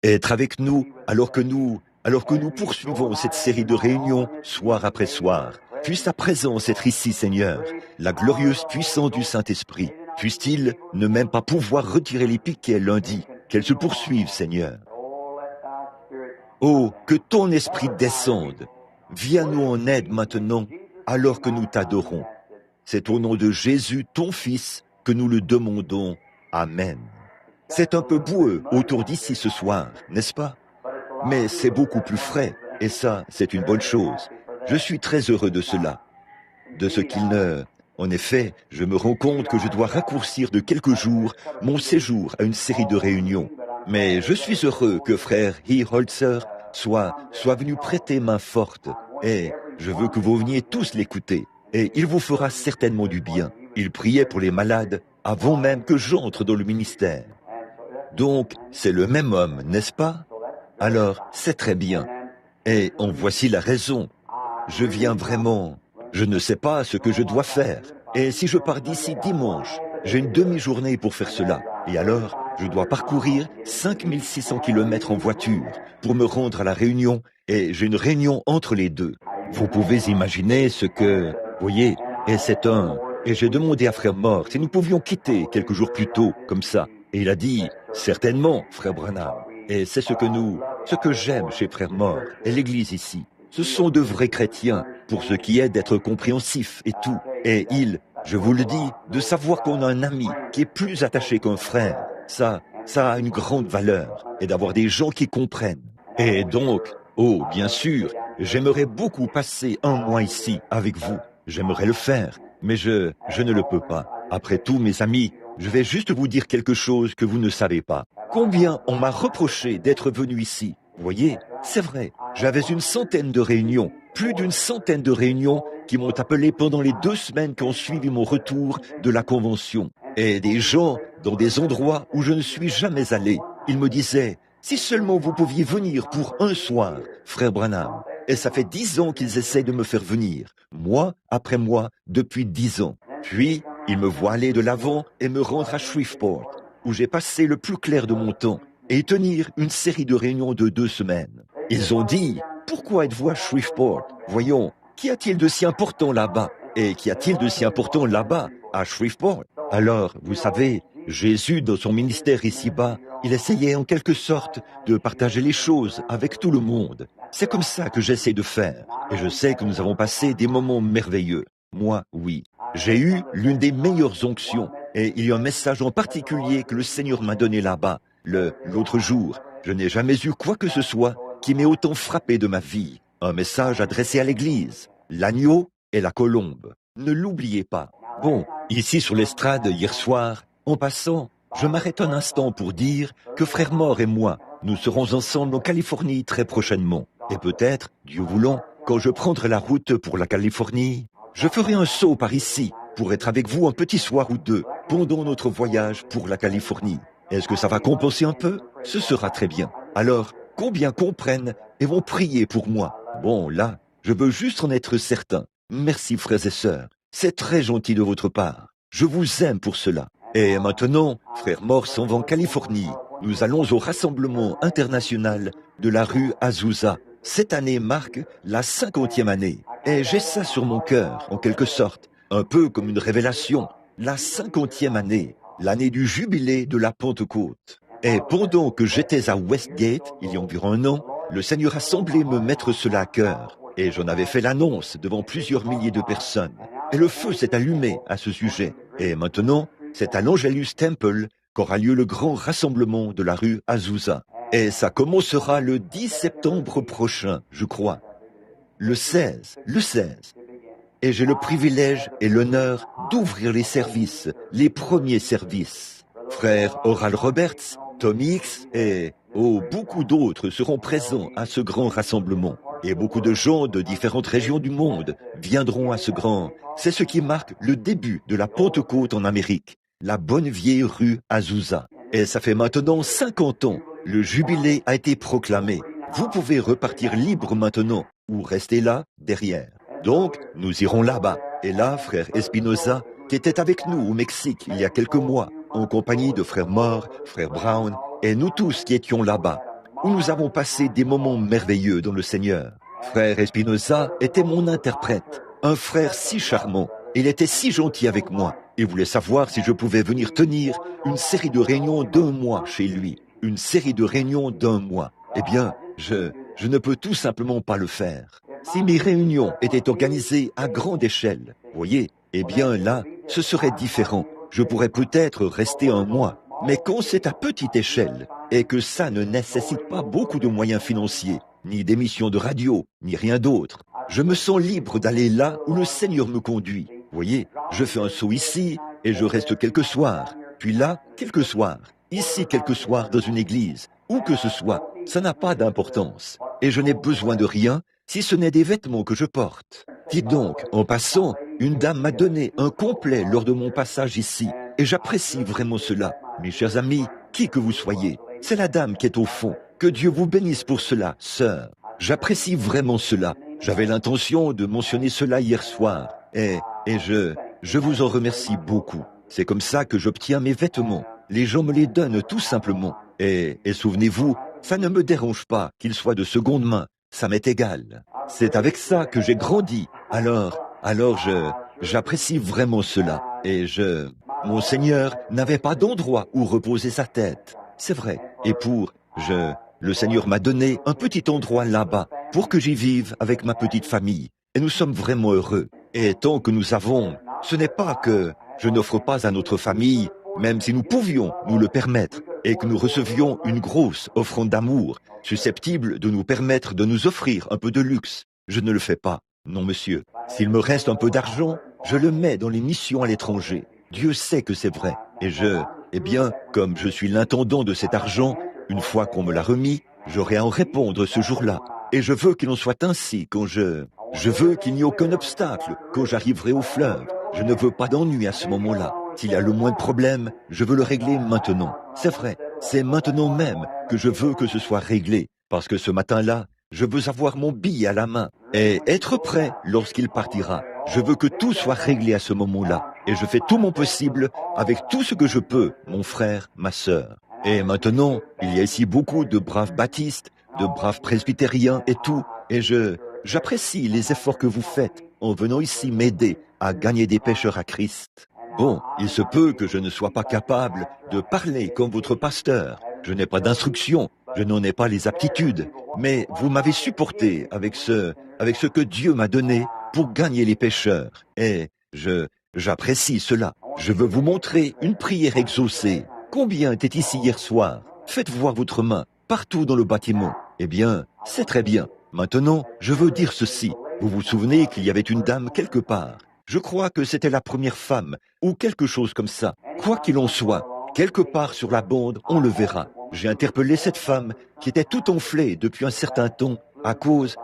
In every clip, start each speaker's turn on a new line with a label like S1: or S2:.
S1: être avec nous alors que nous poursuivons cette série de réunions soir après soir. Puisse ta présence être ici, Seigneur, la glorieuse puissance du Saint-Esprit. Puisse-t-il ne même pas pouvoir retirer les piquets lundi, qu'elles se poursuivent, Seigneur. Oh, que ton esprit descende. Viens-nous en aide maintenant, alors que nous t'adorons. C'est au nom de Jésus, ton Fils, que nous le demandons. Amen. C'est un peu boueux autour d'ici ce soir, n'est-ce pas? Mais c'est beaucoup plus frais, et ça, c'est une bonne chose. Je suis très heureux de cela. De ce qu'il ne... En effet, je me rends compte que je dois raccourcir de quelques jours mon séjour à une série de réunions. Mais je suis heureux que frère Holzer soit venu prêter main forte. Et je veux que vous veniez tous l'écouter. Et il vous fera certainement du bien. Il priait pour les malades avant même que j'entre dans le ministère. Donc, c'est le même homme, n'est-ce pas? Alors, c'est très bien. Et en voici la raison. Je viens vraiment... Je ne sais pas ce que je dois faire. Et si je pars d'ici dimanche, j'ai une demi-journée pour faire cela. Et alors, je dois parcourir 5600 km en voiture pour me rendre à la réunion. Et j'ai une réunion entre les deux. Vous pouvez imaginer ce que... Voyez, et c'est un... Et j'ai demandé à frère Mort si nous pouvions quitter quelques jours plus tôt, comme ça. Et il a dit, certainement, frère Branham. Et c'est ce que j'aime chez frère Mort et l'église ici. Ce sont de vrais chrétiens, pour ce qui est d'être compréhensifs et tout. Et je vous le dis, de savoir qu'on a un ami qui est plus attaché qu'un frère, ça a une grande valeur. Et d'avoir des gens qui comprennent. Et donc, oh, bien sûr, j'aimerais beaucoup passer un mois ici avec vous. J'aimerais le faire, mais je ne le peux pas. Après tout, mes amis, je vais juste vous dire quelque chose que vous ne savez pas. Combien on m'a reproché d'être venu ici? Vous voyez, c'est vrai, j'avais une centaine de réunions, plus d'une centaine de réunions qui m'ont appelé pendant les 2 semaines qui ont suivi mon retour de la convention. Et des gens dans des endroits où je ne suis jamais allé. Ils me disaient, si seulement vous pouviez venir pour un soir, frère Branham. Et ça fait 10 ans qu'ils essaient de me faire venir, mois après mois, depuis 10 ans. Puis, ils me voient aller de l'avant et me rendre à Shreveport, où j'ai passé le plus clair de mon temps, et tenir une série de réunions de 2 semaines. Ils ont dit, pourquoi êtes-vous à Shreveport? Voyons, qu'y a-t-il de si important là-bas? Et qu'y a-t-il de si important là-bas, à Shreveport? Alors, vous savez, Jésus, dans son ministère ici-bas, il essayait en quelque sorte de partager les choses avec tout le monde. C'est comme ça que j'essaie de faire. Et je sais que nous avons passé des moments merveilleux. Moi, oui. J'ai eu l'une des meilleures onctions. Et il y a un message en particulier que le Seigneur m'a donné là-bas, l'autre jour. Je n'ai jamais eu quoi que ce soit qui m'ait autant frappé de ma vie. Un message adressé à l'Église. L'agneau et la colombe. Ne l'oubliez pas. Bon, ici sur l'estrade, hier soir, en passant, je m'arrête un instant pour dire que frère Mort et moi, nous serons ensemble en Californie très prochainement. Et peut-être, Dieu voulant, quand je prendrai la route pour la Californie, je ferai un saut par ici pour être avec vous un petit soir ou deux pendant notre voyage pour la Californie. Est-ce que ça va compenser un peu? Ce sera très bien. Alors, combien comprennent et vont prier pour moi? Bon, là, je veux juste en être certain. Merci, frères et sœurs. C'est très gentil de votre part. Je vous aime pour cela. Et maintenant, frère Mort s'en va en Californie. Nous allons au rassemblement international de la rue Azusa. Cette année marque la 50e année. Et j'ai ça sur mon cœur, en quelque sorte. Un peu comme une révélation. La 50e année. L'année du jubilé de la Pentecôte. Et pendant que j'étais à Westgate, il y a environ un an, le Seigneur a semblé me mettre cela à cœur. Et j'en avais fait l'annonce devant plusieurs milliers de personnes. Et le feu s'est allumé à ce sujet. Et maintenant, c'est à l'Angelus Temple qu'aura lieu le grand rassemblement de la rue Azusa. Et ça commencera le 10 septembre prochain, je crois. Le 16. Et j'ai le privilège et l'honneur d'ouvrir les services, les premiers services. Frère Oral Roberts, Tom Hicks et beaucoup d'autres seront présents à ce grand rassemblement. Et beaucoup de gens de différentes régions du monde viendront à ce grand. C'est ce qui marque le début de la Pentecôte en Amérique, la bonne vieille rue Azusa. Et ça fait maintenant 50 ans, le jubilé a été proclamé. Vous pouvez repartir libre maintenant ou rester là, derrière. Donc, nous irons là-bas. Et là, frère Espinoza, qui était avec nous au Mexique il y a quelques mois, en compagnie de frère Moore, frère Brown, et nous tous qui étions là-bas. où nous avons passé des moments merveilleux dans le Seigneur. Frère Espinosa était mon interprète, un frère si charmant. Il était si gentil avec moi. Il voulait savoir si je pouvais venir tenir une série de réunions d'1 mois chez lui. Une série de réunions d'1 mois. Eh bien, je ne peux tout simplement pas le faire. Si mes réunions étaient organisées à grande échelle, voyez, eh bien là, ce serait différent. Je pourrais peut-être rester 1 mois. Mais quand c'est à petite échelle, et que ça ne nécessite pas beaucoup de moyens financiers, ni d'émissions de radio, ni rien d'autre, je me sens libre d'aller là où le Seigneur me conduit. Voyez, je fais un saut ici, et je reste quelques soirs, puis là, quelques soirs, ici quelques soirs dans une église, où que ce soit, ça n'a pas d'importance. Et je n'ai besoin de rien, si ce n'est des vêtements que je porte. Dites donc, en passant, une dame m'a donné un complet lors de mon passage ici, et j'apprécie vraiment cela. Mes chers amis, qui que vous soyez, c'est la dame qui est au fond. Que Dieu vous bénisse pour cela, sœur. J'apprécie vraiment cela. J'avais l'intention de mentionner cela hier soir, et je vous en remercie beaucoup. C'est comme ça que j'obtiens mes vêtements. Les gens me les donnent tout simplement. Et souvenez-vous, ça ne me dérange pas qu'ils soient de seconde main. Ça m'est égal. C'est avec ça que j'ai grandi. Alors j'apprécie vraiment cela. Et mon Seigneur n'avait pas d'endroit où reposer sa tête. C'est vrai. Et le Seigneur m'a donné un petit endroit là-bas pour que j'y vive avec ma petite famille. Et nous sommes vraiment heureux. Et tant que nous avons, ce n'est pas que je n'offre pas à notre famille, même si nous pouvions nous le permettre, et que nous recevions une grosse offrande d'amour, susceptible de nous permettre de nous offrir un peu de luxe. Je ne le fais pas. Non, monsieur. S'il me reste un peu d'argent, je le mets dans les missions à l'étranger. Dieu sait que c'est vrai. Et eh bien, comme je suis l'intendant de cet argent, une fois qu'on me l'a remis, j'aurai à en répondre ce jour-là. Et je veux qu'il en soit ainsi quand je veux qu'il n'y ait aucun obstacle quand j'arriverai au fleuve. Je ne veux pas d'ennui à ce moment-là. S'il y a le moindre problème, je veux le régler maintenant. C'est vrai, c'est maintenant même que je veux que ce soit réglé. Parce que ce matin-là, je veux avoir mon billet à la main et être prêt lorsqu'il partira. Je veux que tout soit réglé à ce moment-là. Et je fais tout mon possible avec tout ce que je peux, mon frère, ma sœur. Et maintenant, il y a ici beaucoup de braves baptistes, de braves presbytériens et tout. Et j'apprécie les efforts que vous faites en venant ici m'aider à gagner des pécheurs à Christ. Bon, il se peut que je ne sois pas capable de parler comme votre pasteur. Je n'ai pas d'instruction, je n'en ai pas les aptitudes, mais vous m'avez supporté avec ce que Dieu m'a donné pour gagner les pécheurs. Et j'apprécie cela. Je veux vous montrer une prière exaucée. Combien était ici hier soir? Faites voir votre main partout dans le bâtiment. Eh bien, c'est très bien. Maintenant, je veux dire ceci. Vous vous souvenez qu'il y avait une dame quelque part? Je crois que c'était la première femme, ou quelque chose comme ça. Quoi qu'il en soit, quelque part sur la bande, on le verra. J'ai interpellé cette femme qui était tout enflée depuis un certain temps à cause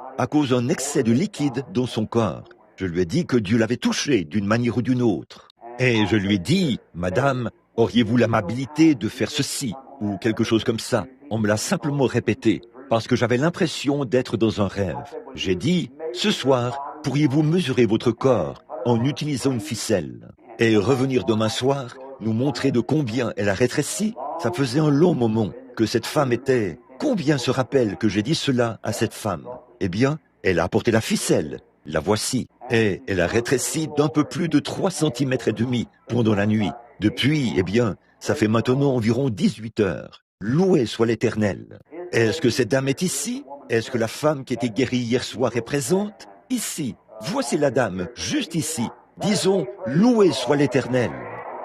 S1: d'un excès de liquide dans son corps. Je lui ai dit que Dieu l'avait touchée d'une manière ou d'une autre. Et je lui ai dit, Madame, auriez-vous l'amabilité de faire ceci, ou quelque chose comme ça? On me l'a simplement répété, parce que j'avais l'impression d'être dans un rêve. J'ai dit, ce soir, pourriez-vous mesurer votre corps en utilisant une ficelle et revenir demain soir, nous montrer de combien elle a rétréci? Ça faisait un long moment que cette femme était. Combien se rappelle que j'ai dit cela à cette femme? Eh bien, elle a apporté la ficelle. La voici. Et elle a rétréci d'un peu plus de 3,5 cm pendant la nuit. Depuis, eh bien, ça fait maintenant environ 18 heures. Loué soit l'Éternel. Est-ce que cette dame est ici? Est-ce que la femme qui était guérie hier soir est présente? Ici. Voici la dame, juste ici. Disons, loué soit l'Éternel.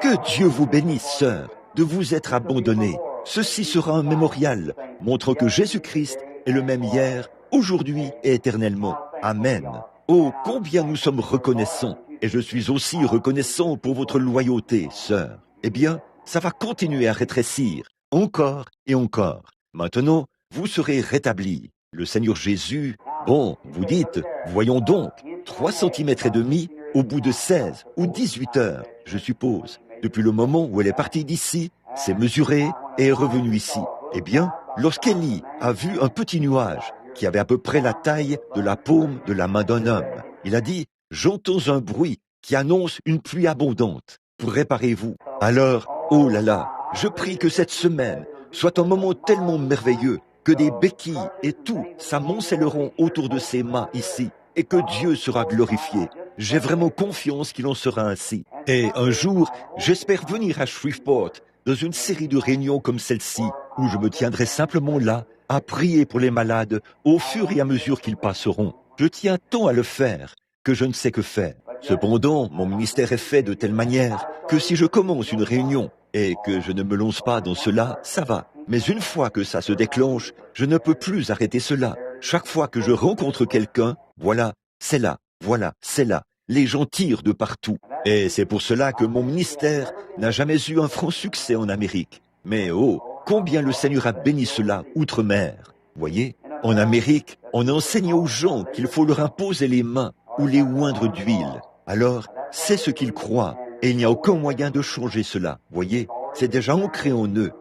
S1: Que Dieu vous bénisse, sœur, de vous être abandonnée. Ceci sera un mémorial, montrant que Jésus-Christ est le même hier, aujourd'hui et éternellement. Amen. Oh, combien nous sommes reconnaissants. Et je suis aussi reconnaissant pour votre loyauté, sœur. Eh bien, ça va continuer à rétrécir, encore et encore. Maintenant, vous serez rétablis. Le Seigneur Jésus, bon, vous dites, voyons donc, 3,5 cm au bout de 16 ou 18 heures, je suppose. Depuis le moment où elle est partie d'ici, s'est mesurée et est revenue ici. Eh bien, lorsqu'Élie a vu un petit nuage qui avait à peu près la taille de la paume de la main d'un homme, il a dit, j'entends un bruit qui annonce une pluie abondante. Préparez-vous. Alors, oh là là, je prie que cette semaine soit un moment tellement merveilleux que des béquilles et tout s'amoncelleront autour de ses mains ici, et que Dieu sera glorifié. J'ai vraiment confiance qu'il en sera ainsi. Et un jour, j'espère venir à Shreveport, dans une série de réunions comme celle-ci, où je me tiendrai simplement là, à prier pour les malades, au fur et à mesure qu'ils passeront. Je tiens tant à le faire, que je ne sais que faire. Cependant, mon ministère est fait de telle manière que si je commence une réunion et que je ne me lance pas dans cela, ça va. Mais une fois que ça se déclenche, je ne peux plus arrêter cela. Chaque fois que je rencontre quelqu'un, voilà, c'est là, voilà, c'est là. Les gens tirent de partout. Et c'est pour cela que mon ministère n'a jamais eu un franc succès en Amérique. Mais oh, combien le Seigneur a béni cela outre-mer. Voyez, en Amérique, on enseigne aux gens qu'il faut leur imposer les mains ou les oindre d'huile. Alors, c'est ce qu'ils croient. Et il n'y a aucun moyen de changer cela. Voyez, c'est déjà ancré en eux.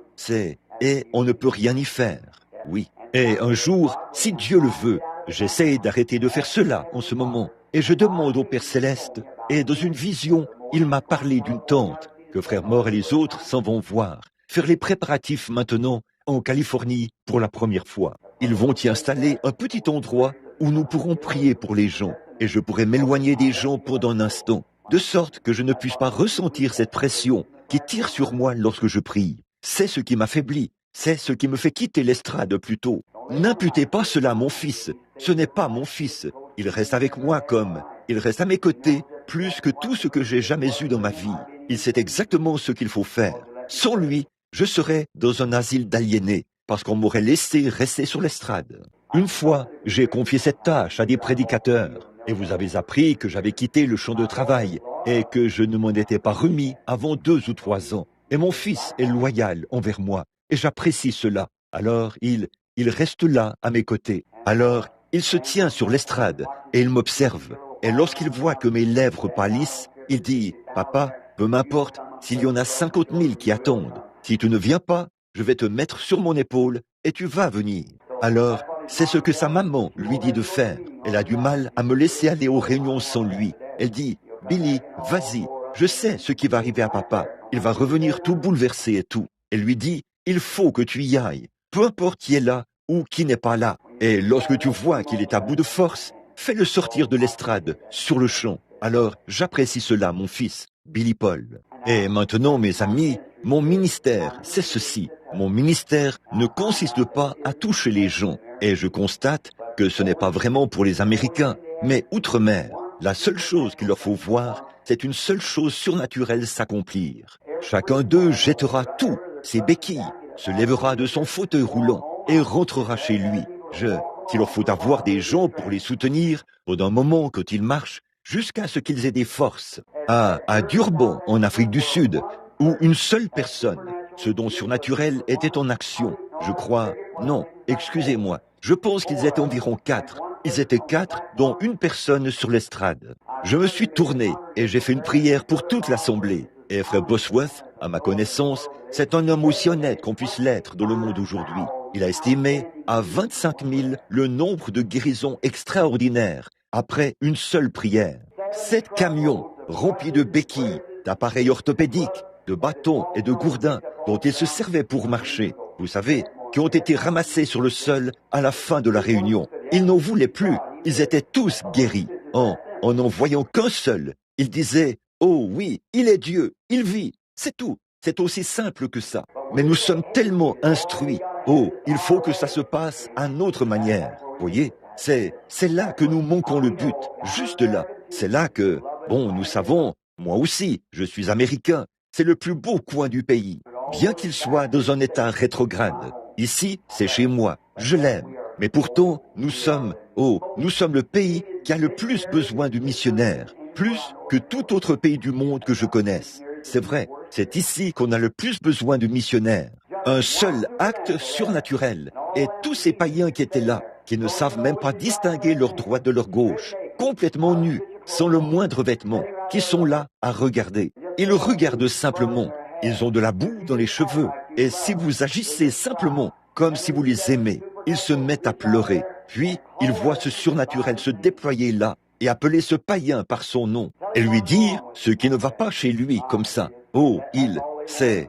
S1: Et on ne peut rien y faire. Oui. Et un jour, si Dieu le veut, j'essaie d'arrêter de faire cela en ce moment. Et je demande au Père Céleste, et dans une vision, il m'a parlé d'une tente que Frère Mort et les autres s'en vont voir, faire les préparatifs maintenant en Californie pour la première fois. Ils vont y installer un petit endroit où nous pourrons prier pour les gens, et je pourrai m'éloigner des gens pendant un instant, de sorte que je ne puisse pas ressentir cette pression qui tire sur moi lorsque je prie. C'est ce qui m'affaiblit, c'est ce qui me fait quitter l'estrade plutôt. N'imputez pas cela à mon fils, ce n'est pas mon fils. Il reste avec moi il reste à mes côtés plus que tout ce que j'ai jamais eu dans ma vie. Il sait exactement ce qu'il faut faire. Sans lui, je serais dans un asile d'aliénés, parce qu'on m'aurait laissé rester sur l'estrade. Une fois, j'ai confié cette tâche à des prédicateurs, et vous avez appris que j'avais quitté le champ de travail, et que je ne m'en étais pas remis avant 2 ou 3 ans. Et mon fils est loyal envers moi, et j'apprécie cela. Alors, il reste là, à mes côtés. Alors, il se tient sur l'estrade, et il m'observe. Et lorsqu'il voit que mes lèvres pâlissent, il dit, « Papa, peu m'importe s'il y en a 50 000 qui attendent. Si tu ne viens pas, je vais te mettre sur mon épaule, et tu vas venir. » Alors, c'est ce que sa maman lui dit de faire. Elle a du mal à me laisser aller aux réunions sans lui. Elle dit, « Billy, vas-y, je sais ce qui va arriver à papa. Il va revenir tout bouleversé et tout. » Elle lui dit, « Il faut que tu y ailles, peu importe qui est là ou qui n'est pas là. Et lorsque tu vois qu'il est à bout de force, fais-le sortir de l'estrade, sur le champ. Alors, j'apprécie cela, mon fils, Billy Paul. Et maintenant, mes amis, mon ministère, c'est ceci. Mon ministère ne consiste pas à toucher les gens. Et je constate que ce n'est pas vraiment pour les Américains, mais outre-mer. La seule chose qu'il leur faut voir, c'est une seule chose surnaturelle s'accomplir. Chacun d'eux jettera tout, ses béquilles, se lèvera de son fauteuil roulant et rentrera chez lui. S'il leur faut avoir des gens pour les soutenir pendant un moment quand ils marchent, jusqu'à ce qu'ils aient des forces. À Durban, en Afrique du Sud, où une seule personne, ce don surnaturel était en action. Je crois, non, excusez-moi, je pense qu'ils étaient environ 4. Ils étaient 4, dont une personne sur l'estrade. Je me suis tourné et j'ai fait une prière pour toute l'assemblée. Et frère Bosworth, à ma connaissance, c'est un homme aussi honnête qu'on puisse l'être dans le monde aujourd'hui. Il a estimé à 25 000 le nombre de guérisons extraordinaires après une seule prière. 7 camions remplis de béquilles, d'appareils orthopédiques, de bâtons et de gourdins dont il se servait pour marcher, vous savez, qui ont été ramassés sur le sol à la fin de la réunion. Ils n'en voulaient plus, ils étaient tous guéris. En n'en voyant qu'un seul, ils disaient « Oh oui, il est Dieu, il vit ». C'est tout, c'est aussi simple que ça. Mais nous sommes tellement instruits. Oh, il faut que ça se passe à notre manière. Voyez, c'est là que nous manquons le but, juste là. C'est là que, bon, nous savons, moi aussi, je suis américain, c'est le plus beau coin du pays, bien qu'il soit dans un état rétrograde. Ici, c'est chez moi, je l'aime. Mais pourtant, nous sommes le pays qui a le plus besoin de missionnaires, plus que tout autre pays du monde que je connaisse. C'est vrai, c'est ici qu'on a le plus besoin de missionnaires. Un seul acte surnaturel, et tous ces païens qui étaient là, qui ne savent même pas distinguer leur droite de leur gauche, complètement nus, sans le moindre vêtement, qui sont là à regarder. Ils regardent simplement. Ils ont de la boue dans les cheveux. Et si vous agissez simplement comme si vous les aimez, ils se mettent à pleurer. Puis, ils voient ce surnaturel se déployer là et appeler ce païen par son nom et lui dire ce qui ne va pas chez lui comme ça. Oh, c'est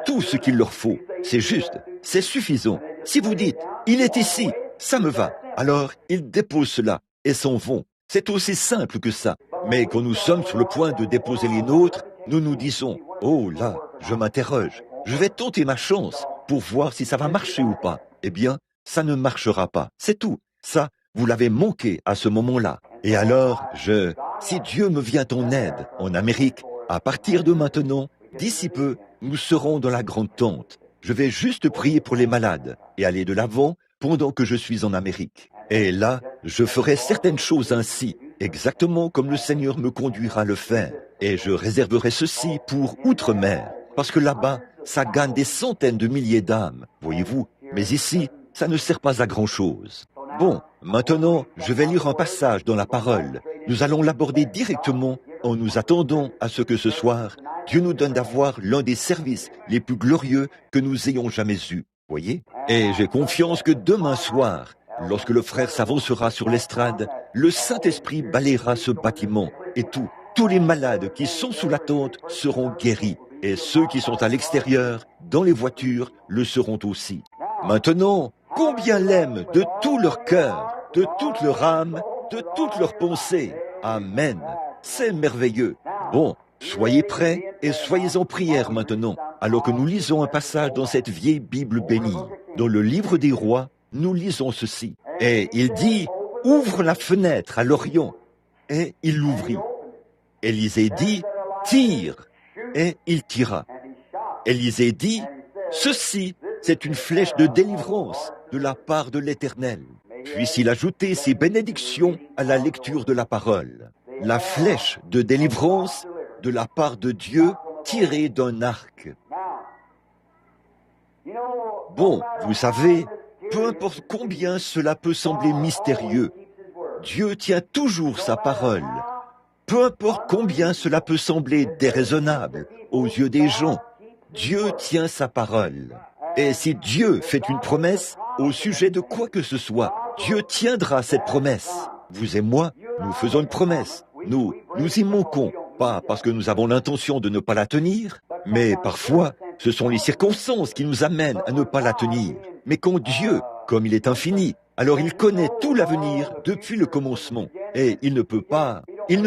S1: tout ce qu'il leur faut. C'est juste, c'est suffisant. Si vous dites, il est ici, ça me va, alors ils déposent cela et s'en vont. C'est aussi simple que ça. Mais quand nous sommes sur le point de déposer les nôtres, nous nous disons, oh là, je m'interroge, je vais tenter ma chance pour voir si ça va marcher ou pas. Eh bien, ça ne marchera pas, c'est tout. Ça, vous l'avez manqué à ce moment-là. Et alors, si Dieu me vient en aide en Amérique, à partir de maintenant, d'ici peu, nous serons dans la grande tente. Je vais juste prier pour les malades et aller de l'avant pendant que je suis en Amérique. Et là, je ferai certaines choses ainsi, exactement comme le Seigneur me conduira à le faire. Et je réserverai ceci pour outre-mer, parce que là-bas, ça gagne des centaines de milliers d'âmes, voyez-vous. Mais ici, ça ne sert pas à grand-chose. Bon, maintenant, je vais lire un passage dans la parole. Nous allons l'aborder directement en nous attendant à ce que ce soir, Dieu nous donne d'avoir l'un des services les plus glorieux que nous ayons jamais eus, voyez. Et j'ai confiance que demain soir, lorsque le frère s'avancera sur l'estrade, le Saint-Esprit balayera ce bâtiment et tous les malades qui sont sous la tente seront guéris. Et ceux qui sont à l'extérieur, dans les voitures, le seront aussi. Maintenant, combien l'aiment de tout leur cœur, de toute leur âme, de toute leur pensée. Amen. C'est merveilleux. Bon, soyez prêts et soyez en prière maintenant, alors que nous lisons un passage dans cette vieille Bible bénie. Dans le livre des rois, nous lisons ceci. Et il dit, ouvre la fenêtre à l'Orient. Et il l'ouvrit. Élisée dit, tire. Et il tira. Élisée dit, ceci, c'est une flèche de délivrance de la part de l'Éternel. Puisse-il ajouter ses bénédictions à la lecture de la parole. La flèche de délivrance de la part de Dieu tirée d'un arc. Bon, vous savez, peu importe combien cela peut sembler mystérieux, Dieu tient toujours sa parole. Peu importe combien cela peut sembler déraisonnable aux yeux des gens, Dieu tient sa parole. Et si Dieu fait une promesse au sujet de quoi que ce soit, Dieu tiendra cette promesse. Vous et moi, nous faisons une promesse. Nous y manquons, pas parce que nous avons l'intention de ne pas la tenir, mais parfois, ce sont les circonstances qui nous amènent à ne pas la tenir. Mais quand Dieu, comme il est infini, alors il connaît tout l'avenir depuis le commencement. Et il ne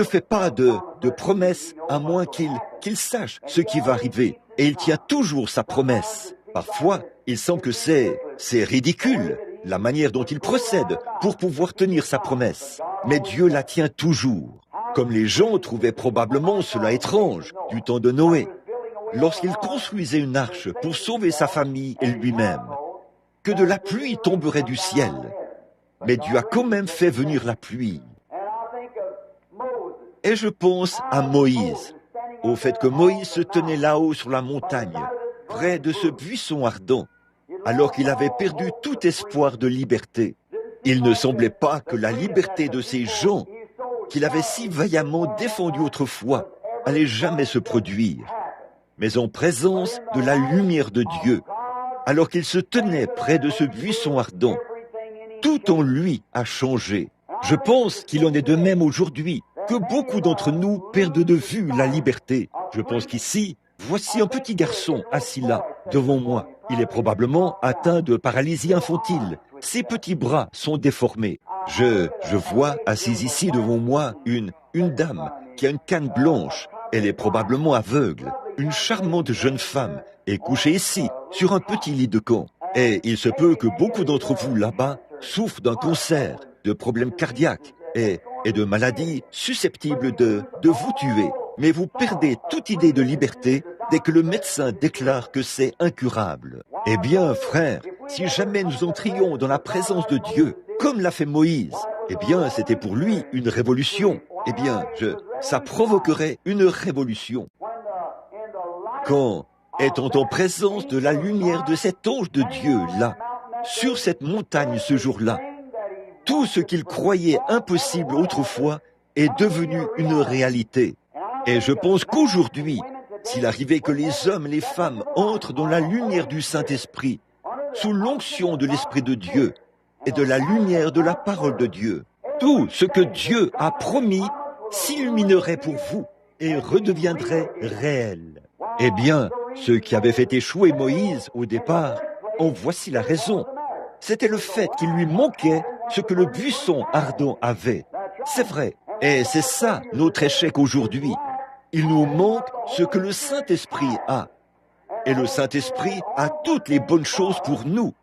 S1: fait pas de promesses à moins qu'il sache ce qui va arriver. Et il tient toujours sa promesse. Parfois, il semble que c'est ridicule, la manière dont il procède pour pouvoir tenir sa promesse. Mais Dieu la tient toujours. Comme les gens trouvaient probablement cela étrange du temps de Noé, lorsqu'il construisait une arche pour sauver sa famille et lui-même, que de la pluie tomberait du ciel. Mais Dieu a quand même fait venir la pluie. Et je pense à Moïse, au fait que Moïse se tenait là-haut sur la montagne, près de ce buisson ardent, alors qu'il avait perdu tout espoir de liberté. Il ne semblait pas que la liberté de ces gens, qu'il avait si vaillamment défendue autrefois, allait jamais se produire. Mais en présence de la lumière de Dieu, alors qu'il se tenait près de ce buisson ardent, tout en lui a changé. Je pense qu'il en est de même aujourd'hui, que beaucoup d'entre nous perdent de vue la liberté. Je pense qu'ici, voici un petit garçon assis là, devant moi. Il est probablement atteint de paralysie infantile. Ses petits bras sont déformés. Je vois assise ici devant moi une dame qui a une canne blanche. Elle est probablement aveugle. Une charmante jeune femme est couchée ici, sur un petit lit de camp. Et il se peut que beaucoup d'entre vous là-bas souffrent d'un cancer, de problèmes cardiaques et de maladies susceptibles de vous tuer. Mais vous perdez toute idée de liberté dès que le médecin déclare que c'est incurable. Eh bien, frères, si jamais nous entrions dans la présence de Dieu, comme l'a fait Moïse, eh bien, c'était pour lui une révolution. Eh bien, ça provoquerait une révolution. Quand, étant en présence de la lumière de cet ange de Dieu, là, sur cette montagne ce jour-là, tout ce qu'il croyait impossible autrefois est devenu une réalité. Et je pense qu'aujourd'hui, s'il arrivait que les hommes et les femmes entrent dans la lumière du Saint-Esprit, sous l'onction de l'Esprit de Dieu et de la lumière de la parole de Dieu, tout ce que Dieu a promis s'illuminerait pour vous et redeviendrait réel. Eh bien, ceux qui avaient fait échouer Moïse au départ, en voici la raison. C'était le fait qu'il lui manquait ce que le buisson ardent avait. C'est vrai. Et c'est ça notre échec aujourd'hui. Il nous manque ce que le Saint-Esprit a. Et le Saint-Esprit a toutes les bonnes choses pour nous.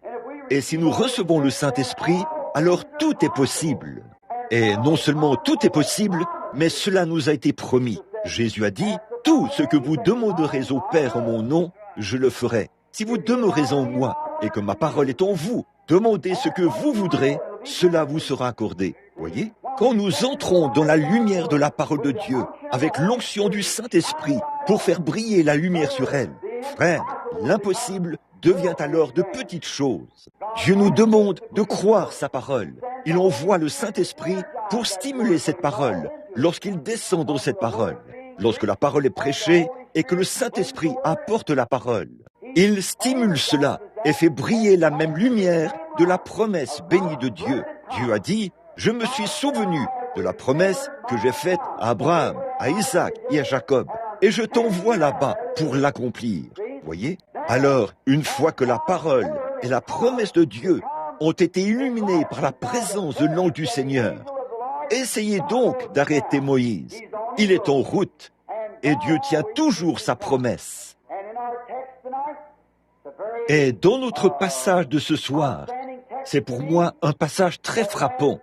S1: Et si nous recevons le Saint-Esprit, alors tout est possible. Et non seulement tout est possible, mais cela nous a été promis. Jésus a dit, « Tout ce que vous demanderez au Père en mon nom, je le ferai. Si vous demeurez en moi et que ma parole est en vous, demandez ce que vous voudrez, cela vous sera accordé. » Voyez ? Quand nous entrons dans la lumière de la parole de Dieu, avec l'onction du Saint-Esprit, pour faire briller la lumière sur elle, frère, l'impossible devient alors de petites choses. Dieu nous demande de croire sa parole. Il envoie le Saint-Esprit pour stimuler cette parole, lorsqu'il descend dans cette parole, lorsque la parole est prêchée et que le Saint-Esprit apporte la parole. Il stimule cela et fait briller la même lumière de la promesse bénie de Dieu. Dieu a dit, « Je me suis souvenu de la promesse que j'ai faite à Abraham, à Isaac et à Jacob, et je t'envoie là-bas pour l'accomplir. » Voyez ? Alors, une fois que la parole et la promesse de Dieu ont été illuminées par la présence de l'ange du Seigneur, essayez donc d'arrêter Moïse. Il est en route et Dieu tient toujours sa promesse. Et dans notre passage de ce soir, c'est pour moi un passage très frappant,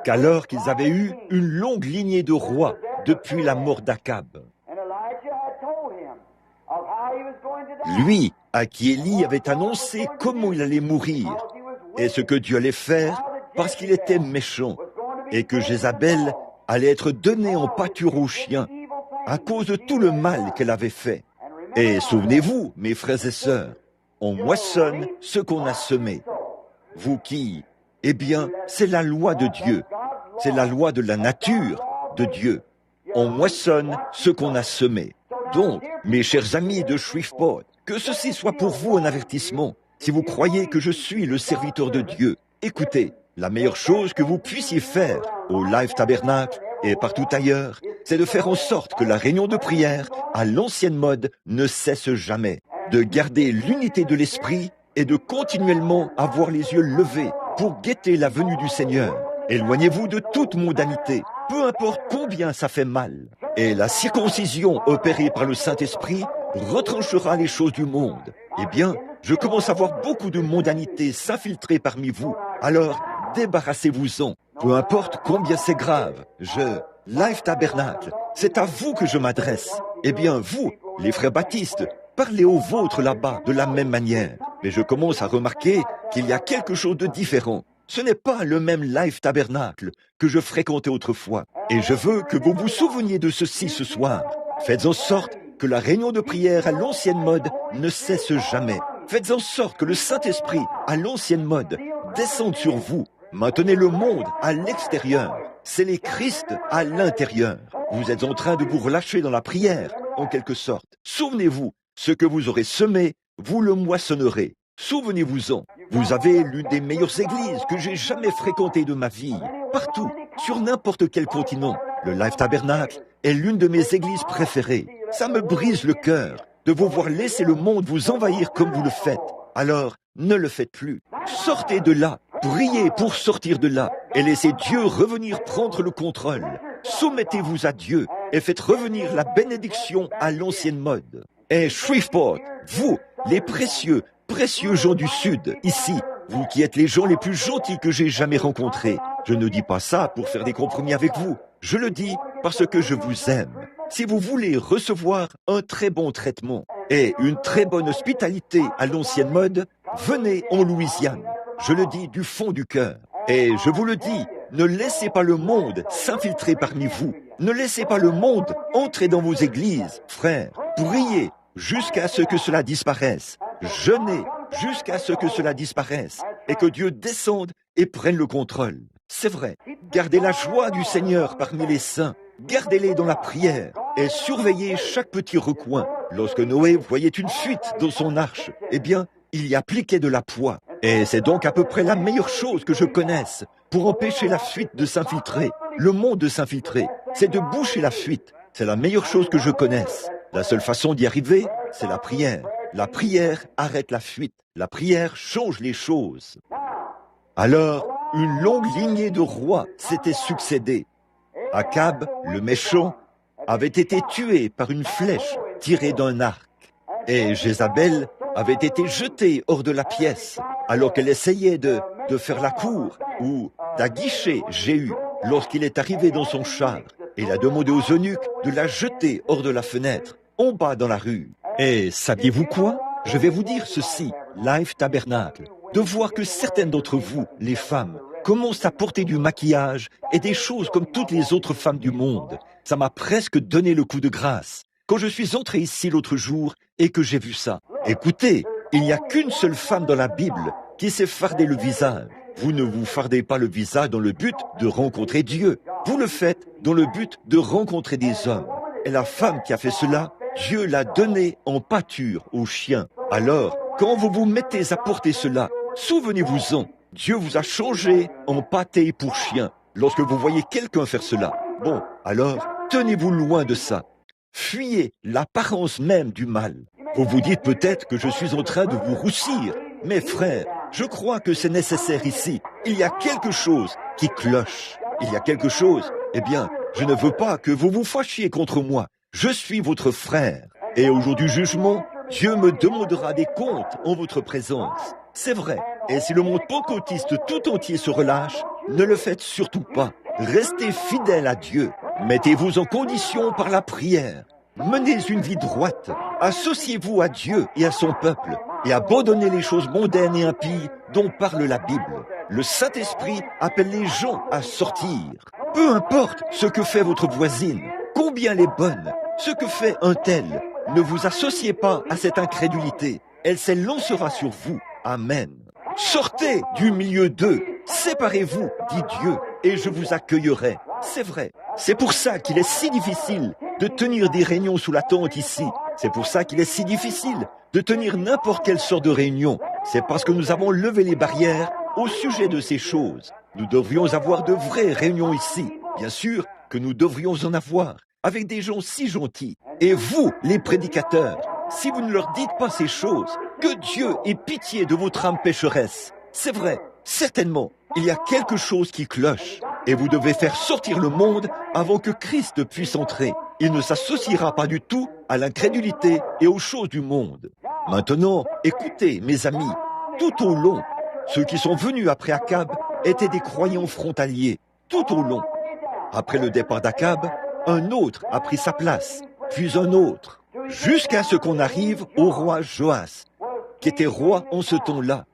S1: qu'alors qu'ils avaient eu une longue lignée de rois depuis la mort d'Akab, lui à qui Élie avait annoncé comment il allait mourir et ce que Dieu allait faire parce qu'il était méchant et que Jézabel allait être donnée en pâture aux chiens à cause de tout le mal qu'elle avait fait. Et souvenez-vous, mes frères et sœurs, on moissonne ce qu'on a semé. Vous qui, eh bien, c'est la loi de Dieu, c'est la loi de la nature de Dieu. On moissonne ce qu'on a semé. Donc, mes chers amis de Shreveport, que ceci soit pour vous un avertissement. Si vous croyez que je suis le serviteur de Dieu, écoutez, la meilleure chose que vous puissiez faire au Life Tabernacle et partout ailleurs, c'est de faire en sorte que la réunion de prière à l'ancienne mode ne cesse jamais, de garder l'unité de l'esprit et de continuellement avoir les yeux levés pour guetter la venue du Seigneur. Éloignez-vous de toute mondanité, peu importe combien ça fait mal. Et la circoncision opérée par le Saint-Esprit retranchera les choses du monde. Eh bien, je commence à voir beaucoup de mondanité s'infiltrer parmi vous. Alors, débarrassez-vous-en. Peu importe combien c'est grave. Life Tabernacle, c'est à vous que je m'adresse. Eh bien, vous, les frères baptistes, parlez aux vôtres là-bas de la même manière. Mais je commence à remarquer qu'il y a quelque chose de différent. Ce n'est pas le même Life Tabernacle que je fréquentais autrefois. Et je veux que vous vous souveniez de ceci ce soir. Faites en sorte que la réunion de prière à l'ancienne mode ne cesse jamais. Faites en sorte que le Saint-Esprit à l'ancienne mode descende sur vous. Maintenez le monde à l'extérieur. C'est les Christ à l'intérieur. Vous êtes en train de vous relâcher dans la prière, en quelque sorte. Souvenez-vous, ce que vous aurez semé, vous le moissonnerez. Souvenez-vous-en, vous avez l'une des meilleures églises que j'ai jamais fréquentées de ma vie. Partout, sur n'importe quel continent. Le Life Tabernacle est l'une de mes églises préférées. Ça me brise le cœur de vous voir laisser le monde vous envahir comme vous le faites. Alors, ne le faites plus. Sortez de là, priez pour sortir de là et laissez Dieu revenir prendre le contrôle. Soumettez-vous à Dieu et faites revenir la bénédiction à l'ancienne mode. Et Shreveport, vous, les précieux gens du Sud, ici, vous qui êtes les gens les plus gentils que j'ai jamais rencontrés. Je ne dis pas ça pour faire des compromis avec vous. Je le dis parce que je vous aime. Si vous voulez recevoir un très bon traitement et une très bonne hospitalité à l'ancienne mode, venez en Louisiane. Je le dis du fond du cœur. Et je vous le dis, ne laissez pas le monde s'infiltrer parmi vous. Ne laissez pas le monde entrer dans vos églises. Frères, priez jusqu'à ce que cela disparaisse. Jeûnez jusqu'à ce que cela disparaisse et que Dieu descende et prenne le contrôle. C'est vrai, gardez la joie du Seigneur parmi les saints. Gardez-les dans la prière et surveillez chaque petit recoin. Lorsque Noé voyait une fuite dans son arche, eh bien, il y appliquait de la poix. Et c'est donc à peu près la meilleure chose que je connaisse pour empêcher la fuite de s'infiltrer, le monde de s'infiltrer. C'est de boucher la fuite. C'est la meilleure chose que je connaisse. La seule façon d'y arriver, c'est la prière. La prière arrête la fuite. La prière change les choses. Alors, une longue lignée de rois s'était succédé. Akab, le méchant, avait été tué par une flèche tirée d'un arc. Et Jézabel avait été jetée hors de la pièce alors qu'elle essayait de faire la cour ou d'aguicher Jéhu lorsqu'il est arrivé dans son char. Il a demandé aux eunuques de la jeter hors de la fenêtre, en bas dans la rue. Et saviez-vous quoi? Je vais vous dire ceci, Life Tabernacle, de voir que certaines d'entre vous, les femmes, commencent à porter du maquillage et des choses comme toutes les autres femmes du monde. Ça m'a presque donné le coup de grâce. Quand je suis entré ici l'autre jour et que j'ai vu ça, écoutez, il n'y a qu'une seule femme dans la Bible qui s'est fardé le visage. Vous ne vous fardez pas le visage dans le but de rencontrer Dieu. Vous le faites dans le but de rencontrer des hommes. Et la femme qui a fait cela, Dieu l'a donnée en pâture aux chiens. Alors, quand vous vous mettez à porter cela, souvenez-vous-en, Dieu vous a changé en pâté pour chien lorsque vous voyez quelqu'un faire cela. Bon, alors, tenez-vous loin de ça. Fuyez l'apparence même du mal. Vous vous dites peut-être que je suis en train de vous roussir. Mes frères, je crois que c'est nécessaire ici. Il y a quelque chose qui cloche. Il y a quelque chose. Eh bien, je ne veux pas que vous vous fâchiez contre moi. Je suis votre frère. Et au jour du jugement, Dieu me demandera des comptes en votre présence. C'est vrai. Et si le monde pentecôtiste tout entier se relâche, ne le faites surtout pas. Restez fidèles à Dieu. Mettez-vous en condition par la prière. Menez une vie droite. Associez-vous à Dieu et à son peuple. Et abandonnez les choses mondaines et impies dont parle la Bible. Le Saint-Esprit appelle les gens à sortir. Peu importe ce que fait votre voisine, combien elle est bonne, ce que fait un tel, ne vous associez pas à cette incrédulité. Elle s'élancera sur vous. Amen. Sortez du milieu d'eux. Séparez-vous, dit Dieu, et je vous accueillerai. C'est vrai. C'est pour ça qu'il est si difficile de tenir des réunions sous la tente ici. C'est pour ça qu'il est si difficile de tenir n'importe quelle sorte de réunion. C'est parce que nous avons levé les barrières au sujet de ces choses. Nous devrions avoir de vraies réunions ici. Bien sûr que nous devrions en avoir, avec des gens si gentils. Et vous, les prédicateurs, si vous ne leur dites pas ces choses, que Dieu ait pitié de votre âme pécheresse. C'est vrai, certainement, il y a quelque chose qui cloche. Et vous devez faire sortir le monde avant que Christ puisse entrer. Il ne s'associera pas du tout à l'incrédulité et aux choses du monde. Maintenant, écoutez, mes amis, tout au long, ceux qui sont venus après Akab étaient des croyants frontaliers, tout au long. Après le départ d'Akab, un autre a pris sa place, puis un autre, jusqu'à ce qu'on arrive au roi Joas, qui était roi en ce temps-là.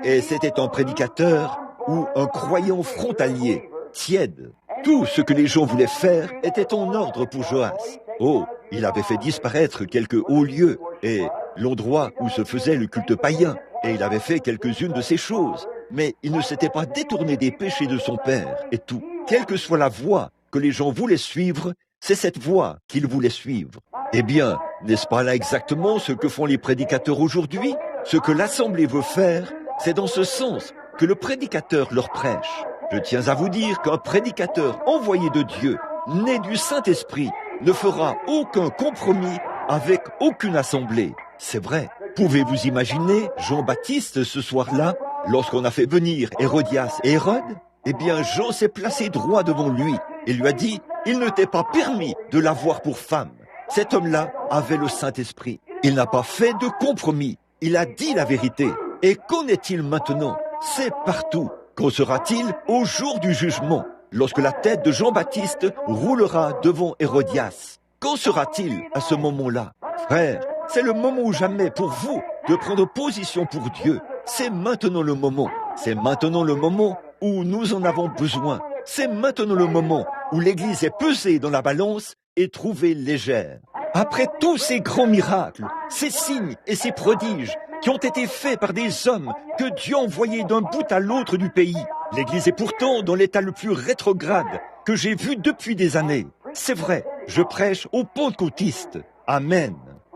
S1: Et c'était un prédicateur ou un croyant frontalier, tiède. Tout ce que les gens voulaient faire était en ordre pour Joas. Oh, il avait fait disparaître quelques hauts lieux et l'endroit où se faisait le culte païen, et il avait fait quelques-unes de ces choses. Mais il ne s'était pas détourné des péchés de son père et tout. Quelle que soit la voie que les gens voulaient suivre, c'est cette voie qu'ils voulaient suivre. Eh bien, n'est-ce pas là exactement ce que font les prédicateurs aujourd'hui? Ce que l'Assemblée veut faire, c'est dans ce sens que le prédicateur leur prêche. Je tiens à vous dire qu'un prédicateur envoyé de Dieu, né du Saint-Esprit, ne fera aucun compromis avec aucune assemblée. C'est vrai. Pouvez-vous imaginer Jean-Baptiste ce soir-là, lorsqu'on a fait venir Hérodias et Hérode? Eh bien, Jean s'est placé droit devant lui et lui a dit, il ne t'est pas permis de l'avoir pour femme. Cet homme-là avait le Saint-Esprit. Il n'a pas fait de compromis. Il a dit la vérité. Et qu'en est-il maintenant? C'est partout. Qu'en sera-t-il au jour du jugement, lorsque la tête de Jean-Baptiste roulera devant Hérodias? Qu'en sera-t-il à ce moment-là? Frère, c'est le moment ou jamais pour vous de prendre position pour Dieu. C'est maintenant le moment. C'est maintenant le moment où nous en avons besoin. C'est maintenant le moment où l'Église est pesée dans la balance et trouvée légère. Après tous ces grands miracles, ces signes et ces prodiges qui ont été faits par des hommes que Dieu a envoyés d'un bout à l'autre du pays, l'Église est pourtant dans l'état le plus rétrograde que j'ai vu depuis des années. C'est vrai, je prêche aux pentecôtistes. Amen.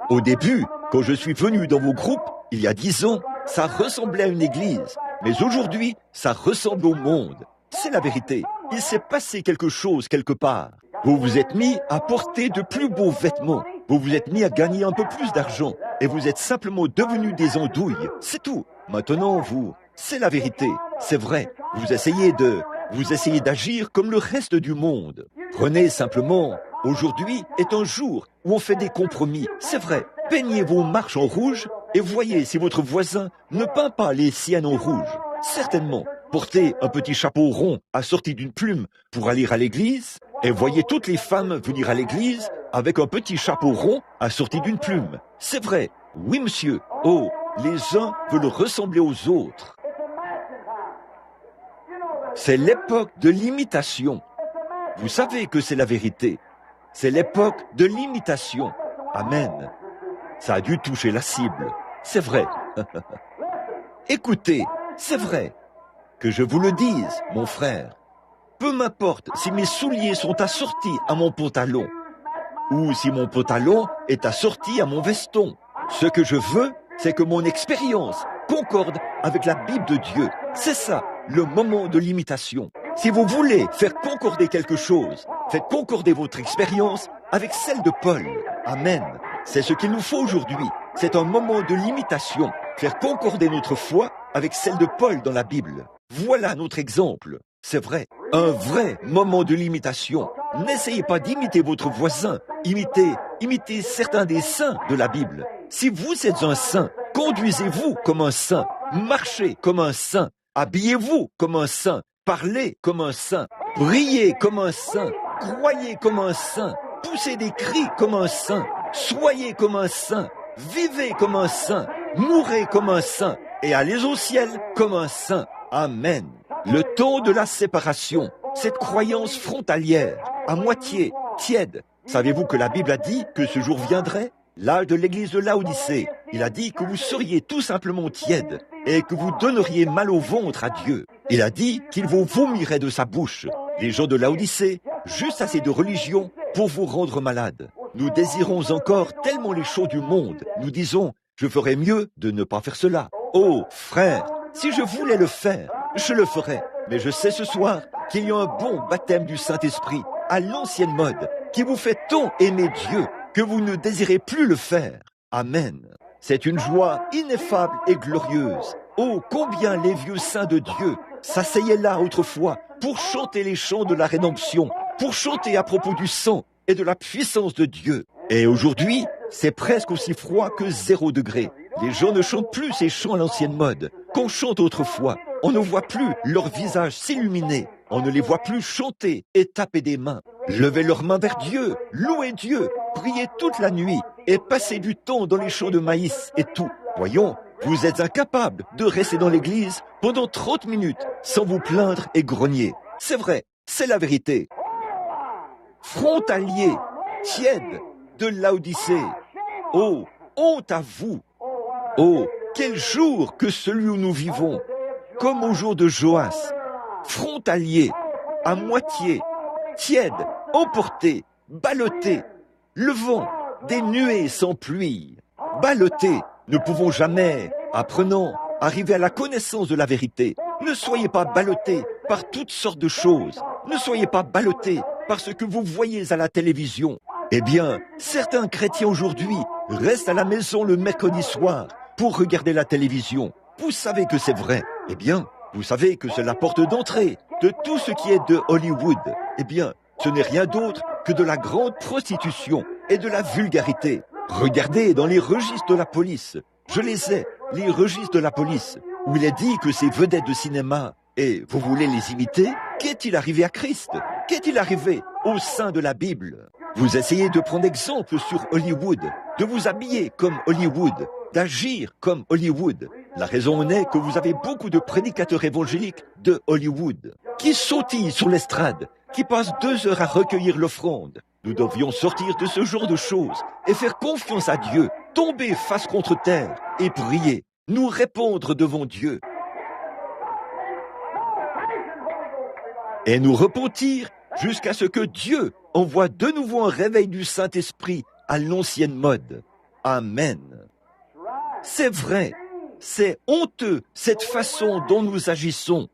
S1: Au début, quand je suis venu dans vos groupes, il y a 10 ans, ça ressemblait à une église. Mais aujourd'hui, ça ressemble au monde. C'est la vérité. Il s'est passé quelque chose quelque part. Vous vous êtes mis à porter de plus beaux vêtements. Vous vous êtes mis à gagner un peu plus d'argent. Et vous êtes simplement devenus des andouilles. C'est tout. Maintenant, vous c'est la vérité, c'est vrai. Vous essayez d'agir comme le reste du monde. Prenez simplement, aujourd'hui est un jour où on fait des compromis, c'est vrai. Peignez vos marches en rouge et voyez si votre voisin ne peint pas les siennes en rouge. Certainement, portez un petit chapeau rond assorti d'une plume pour aller à l'église et voyez toutes les femmes venir à l'église avec un petit chapeau rond assorti d'une plume. C'est vrai, oui monsieur. Oh, les uns veulent ressembler aux autres. C'est l'époque de l'imitation. Vous savez que c'est la vérité. C'est l'époque de l'imitation. Amen. Ça a dû toucher la cible. C'est vrai. Écoutez, c'est vrai. Que je vous le dise, mon frère. Peu m'importe si mes souliers sont assortis à mon pantalon ou si mon pantalon est assorti à mon veston. Ce que je veux, c'est que mon expérience concorde avec la Bible de Dieu. C'est ça, le moment de l'imitation. Si vous voulez faire concorder quelque chose, faites concorder votre expérience avec celle de Paul. Amen. C'est ce qu'il nous faut aujourd'hui. C'est un moment de l'imitation. Faire concorder notre foi avec celle de Paul dans la Bible. Voilà notre exemple. C'est vrai, un vrai moment de l'imitation. N'essayez pas d'imiter votre voisin. Imitez certains des saints de la Bible. Si vous êtes un saint, conduisez-vous comme un saint. Marchez comme un saint. Habillez-vous comme un saint. Parlez comme un saint. Priez comme un saint. Croyez comme un saint. Poussez des cris comme un saint. Soyez comme un saint. Vivez comme un saint. Mourrez comme un saint. Et allez au ciel comme un saint. Amen. Le temps de la séparation, cette croyance frontalière, à moitié, tiède. Savez-vous que la Bible a dit que ce jour viendrait? L'âge de l'église de Laodicée. Il a dit que vous seriez tout simplement tiède et que vous donneriez mal au ventre à Dieu. Il a dit qu'il vous vomirait de sa bouche. Les gens de Laodicée, juste assez de religion pour vous rendre malade. Nous désirons encore tellement les choses du monde. Nous disons, je ferais mieux de ne pas faire cela. Oh, frère, si je voulais le faire, je le ferais. Mais je sais ce soir qu'il y a un bon baptême du Saint-Esprit à l'ancienne mode qui vous fait tant aimer Dieu que vous ne désirez plus le faire. Amen. C'est une joie ineffable et glorieuse. Oh, combien les vieux saints de Dieu s'asseyaient là autrefois pour chanter les chants de la rédemption, pour chanter à propos du sang et de la puissance de Dieu. Et aujourd'hui, c'est presque aussi froid que 0 degré. Les gens ne chantent plus ces chants à l'ancienne mode qu'on chante autrefois. On ne voit plus leur visage s'illuminer. On ne les voit plus chanter et taper des mains. Lever leurs mains vers Dieu, louer Dieu, prier toute la nuit et passer du temps dans les champs de maïs et tout. Voyons, vous êtes incapables de rester dans l'église pendant 30 minutes sans vous plaindre et grogner. C'est vrai, c'est la vérité. Frontalier, tiède de Laodicée. Oh, honte à vous. Oh, quel jour que celui où nous vivons, comme au jour de Joas, frontalier, à moitié, tiède, emporté, ballotté, le vent, des nuées sans pluie, ballotté, ne pouvons jamais, apprenant, arriver à la connaissance de la vérité. Ne soyez pas ballottés par toutes sortes de choses. Ne soyez pas ballottés par ce que vous voyez à la télévision. Eh bien, certains chrétiens aujourd'hui restent à la maison le mercredi soir pour regarder la télévision. Vous savez que c'est vrai. Eh bien, vous savez que c'est la porte d'entrée de tout ce qui est de Hollywood. Eh bien, ce n'est rien d'autre que de la grande prostitution et de la vulgarité. Regardez dans les registres de la police. Je les ai, les registres de la police, où il est dit que ces vedettes de cinéma, et vous voulez les imiter? Qu'est-il arrivé à Christ? Qu'est-il arrivé au sein de la Bible? Vous essayez de prendre exemple sur Hollywood, de vous habiller comme Hollywood, d'agir comme Hollywood. La raison en est que vous avez beaucoup de prédicateurs évangéliques de Hollywood qui sautillent sur l'estrade, qui passent 2 heures à recueillir l'offrande. Nous devrions sortir de ce genre de choses et faire confiance à Dieu, tomber face contre terre et prier, nous répondre devant Dieu et nous repentir jusqu'à ce que Dieu envoie de nouveau un réveil du Saint-Esprit à l'ancienne mode. Amen. C'est vrai, c'est honteux cette façon dont nous agissons.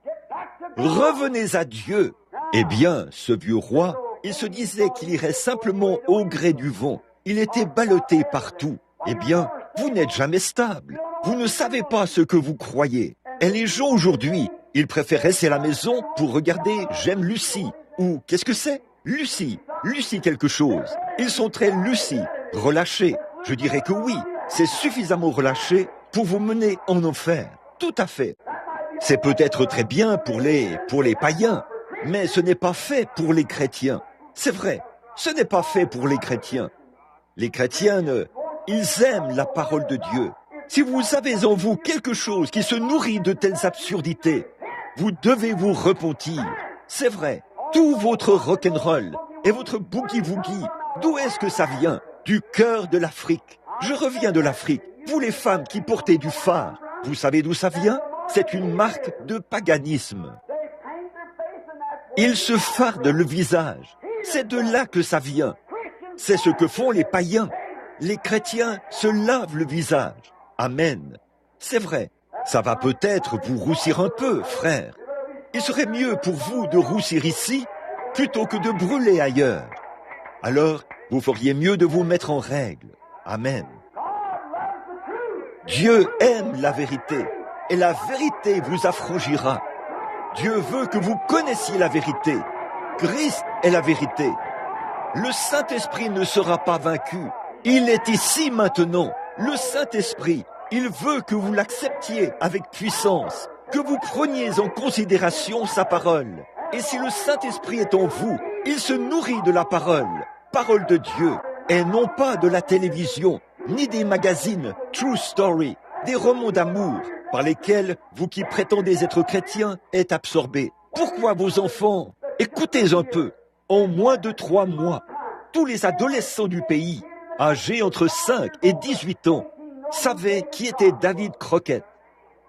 S1: Revenez à Dieu. Eh bien, ce vieux roi, il se disait qu'il irait simplement au gré du vent. Il était ballotté partout. Eh bien, vous n'êtes jamais stable. Vous ne savez pas ce que vous croyez. Et les gens aujourd'hui, ils préfèrent rester à la maison pour regarder J'aime Lucie. Ou qu'est-ce que c'est? Lucie quelque chose. Ils sont très Lucie, relâchés. Je dirais que oui, c'est suffisamment relâché pour vous mener en enfer. Tout à fait. C'est peut-être très bien pour les païens, mais ce n'est pas fait pour les chrétiens. C'est vrai, ce n'est pas fait pour les chrétiens. Les chrétiens, ils aiment la parole de Dieu. Si vous avez en vous quelque chose qui se nourrit de telles absurdités, vous devez vous repentir. C'est vrai, tout votre rock'n'roll et votre boogie-woogie, d'où est-ce que ça vient? Du cœur de l'Afrique. Je reviens de l'Afrique. Vous les femmes qui portez du fard, vous savez d'où ça vient? C'est une marque de paganisme. Ils se fardent le visage. C'est de là que ça vient. C'est ce que font les païens. Les chrétiens se lavent le visage. Amen. C'est vrai. Ça va peut-être vous roussir un peu, frère. Il serait mieux pour vous de roussir ici plutôt que de brûler ailleurs. Alors, vous feriez mieux de vous mettre en règle. Amen. Dieu aime la vérité et la vérité vous affranchira. Dieu veut que vous connaissiez la vérité. Christ est la vérité. Le Saint-Esprit ne sera pas vaincu. Il est ici maintenant. Le Saint-Esprit, il veut que vous l'acceptiez avec puissance, que vous preniez en considération sa parole. Et si le Saint-Esprit est en vous, il se nourrit de la parole de Dieu, et non pas de la télévision, ni des magazines True Story, des romans d'amour par lesquels vous qui prétendez être chrétiens êtes absorbés. Pourquoi vos enfants? Écoutez un peu. En moins de 3 mois, tous les adolescents du pays, âgés entre 5 et 18 ans, savaient qui était David Crockett.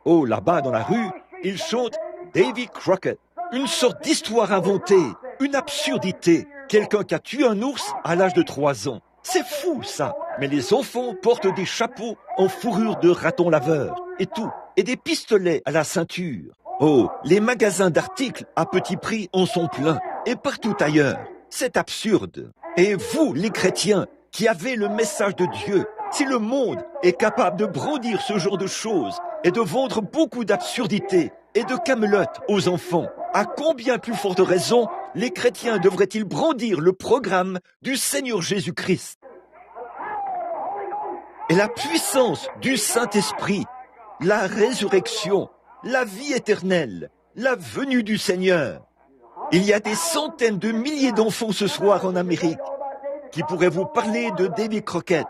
S1: Oh, là-bas dans la rue, ils chantent Davy Crockett. Une sorte d'histoire inventée, une absurdité. Quelqu'un qui a tué un ours à l'âge de 3 ans. C'est fou, ça. Mais les enfants portent des chapeaux en fourrure de raton laveur et tout, et des pistolets à la ceinture. Oh, les magasins d'articles à petit prix en sont pleins, et partout ailleurs. C'est absurde. Et vous, les chrétiens, qui avez le message de Dieu, si le monde est capable de brandir ce genre de choses et de vendre beaucoup d'absurdités et de camelotes aux enfants, à combien plus forte raison les chrétiens devraient-ils brandir le programme du Seigneur Jésus-Christ? Et la puissance du Saint-Esprit, la résurrection, la vie éternelle, la venue du Seigneur. Il y a des centaines de milliers d'enfants ce soir en Amérique qui pourraient vous parler de Davy Crockett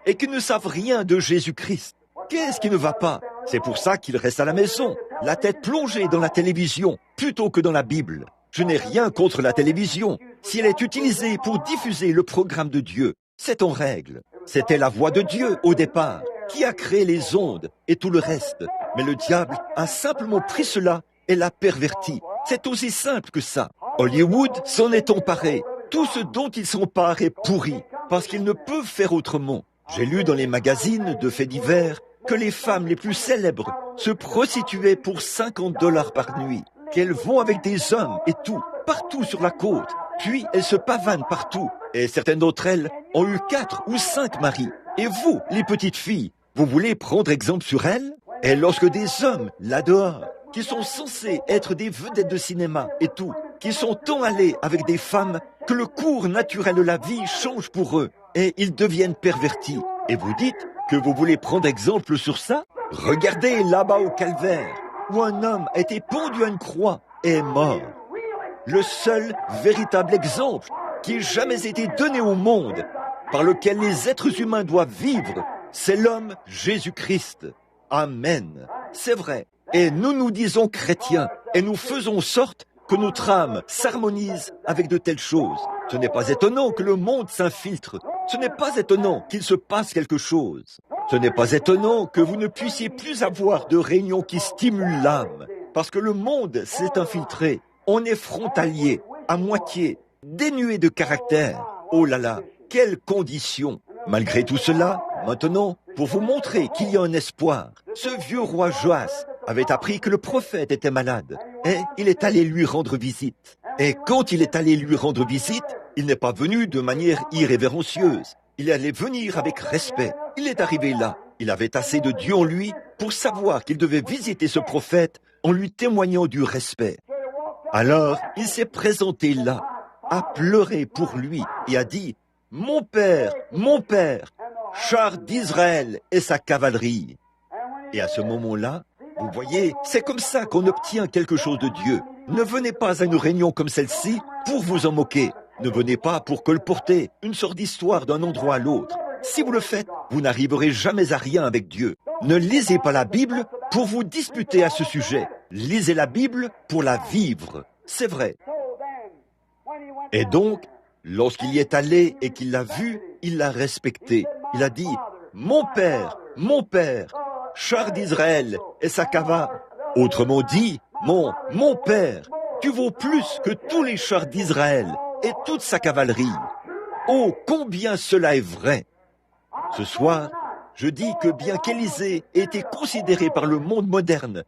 S1: et qui ne savent rien de Jésus-Christ. Qu'est-ce qui ne va pas? C'est pour ça qu'ils restent à la maison, la tête plongée dans la télévision plutôt que dans la Bible. Je n'ai rien contre la télévision. Si elle est utilisée pour diffuser le programme de Dieu, c'est en règle. C'était la voix de Dieu au départ, qui a créé les ondes et tout le reste. Mais le diable a simplement pris cela et l'a perverti. C'est aussi simple que ça. Hollywood s'en est emparé. Tout ce dont ils s'emparent est pourri, parce qu'ils ne peuvent faire autrement. J'ai lu dans les magazines de faits divers que les femmes les plus célèbres se prostituaient pour $50 par nuit, qu'elles vont avec des hommes et tout, partout sur la côte. Puis elles se pavanent partout, et certaines d'entre elles ont eu 4 ou 5 maris. Et vous, les petites filles, vous voulez prendre exemple sur elles? Et lorsque des hommes, là dehors, qui sont censés être des vedettes de cinéma et tout, qui sont tant allés avec des femmes que le cours naturel de la vie change pour eux, et ils deviennent pervertis. Et vous dites que vous voulez prendre exemple sur ça? Regardez là-bas au calvaire, où un homme a été pendu à une croix et est mort. Le seul véritable exemple qui ait jamais été donné au monde, par lequel les êtres humains doivent vivre, c'est l'homme Jésus-Christ. Amen. C'est vrai. Et nous nous disons chrétiens, et nous faisons en sorte que notre âme s'harmonise avec de telles choses. Ce n'est pas étonnant que le monde s'infiltre. Ce n'est pas étonnant qu'il se passe quelque chose. Ce n'est pas étonnant que vous ne puissiez plus avoir de réunions qui stimulent l'âme, parce que le monde s'est infiltré. On est frontalier, à moitié, dénué de caractère. Oh là là, quelle condition! Malgré tout cela, maintenant, pour vous montrer qu'il y a un espoir, ce vieux roi Joas avait appris que le prophète était malade, et il est allé lui rendre visite. Et quand il est allé lui rendre visite, il n'est pas venu de manière irrévérencieuse. Il allait venir avec respect. Il est arrivé là. Il avait assez de Dieu en lui pour savoir qu'il devait visiter ce prophète en lui témoignant du respect. Alors, il s'est présenté là, a pleuré pour lui et a dit « Mon père, char d'Israël et sa cavalerie ». Et à ce moment-là, vous voyez, c'est comme ça qu'on obtient quelque chose de Dieu. Ne venez pas à une réunion comme celle-ci pour vous en moquer. Ne venez pas pour colporter une sorte d'histoire d'un endroit à l'autre. Si vous le faites, vous n'arriverez jamais à rien avec Dieu. Ne lisez pas la Bible pour vous disputer à ce sujet. Lisez la Bible pour la vivre. C'est vrai. Et donc, lorsqu'il y est allé et qu'il l'a vu, il l'a respecté. Il a dit « Mon père, char d'Israël et sa cavale. » Autrement dit, mon père, tu vaux plus que tous les chars d'Israël et toute sa cavalerie. Oh, combien cela est vrai! Ce soir, je dis que bien qu'Élisée ait été considéré par le monde moderne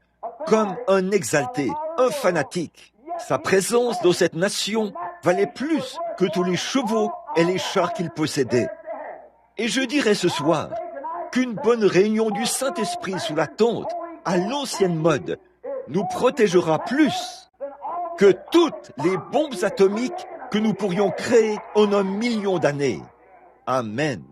S1: comme un exalté, un fanatique, sa présence dans cette nation valait plus que tous les chevaux et les chars qu'il possédait. Et je dirais ce soir qu'une bonne réunion du Saint-Esprit sous la tente, à l'ancienne mode, nous protégera plus que toutes les bombes atomiques que nous pourrions créer en 1 million d'années. Amen.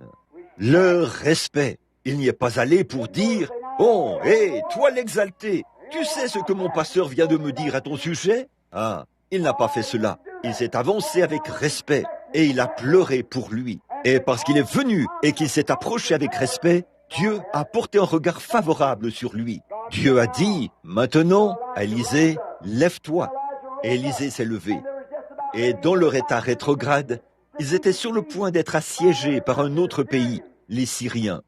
S1: Leur respect. Il n'y est pas allé pour dire « Oh, hé, toi l'exalté, tu sais ce que mon pasteur vient de me dire à ton sujet ?» Ah, il n'a pas fait cela. Il s'est avancé avec respect et il a pleuré pour lui. Et parce qu'il est venu et qu'il s'est approché avec respect, Dieu a porté un regard favorable sur lui. Dieu a dit « Maintenant, Élisée, lève-toi. » Et Élisée s'est levé. Et dans leur état rétrograde, ils étaient sur le point d'être assiégés par un autre pays, les Syriens.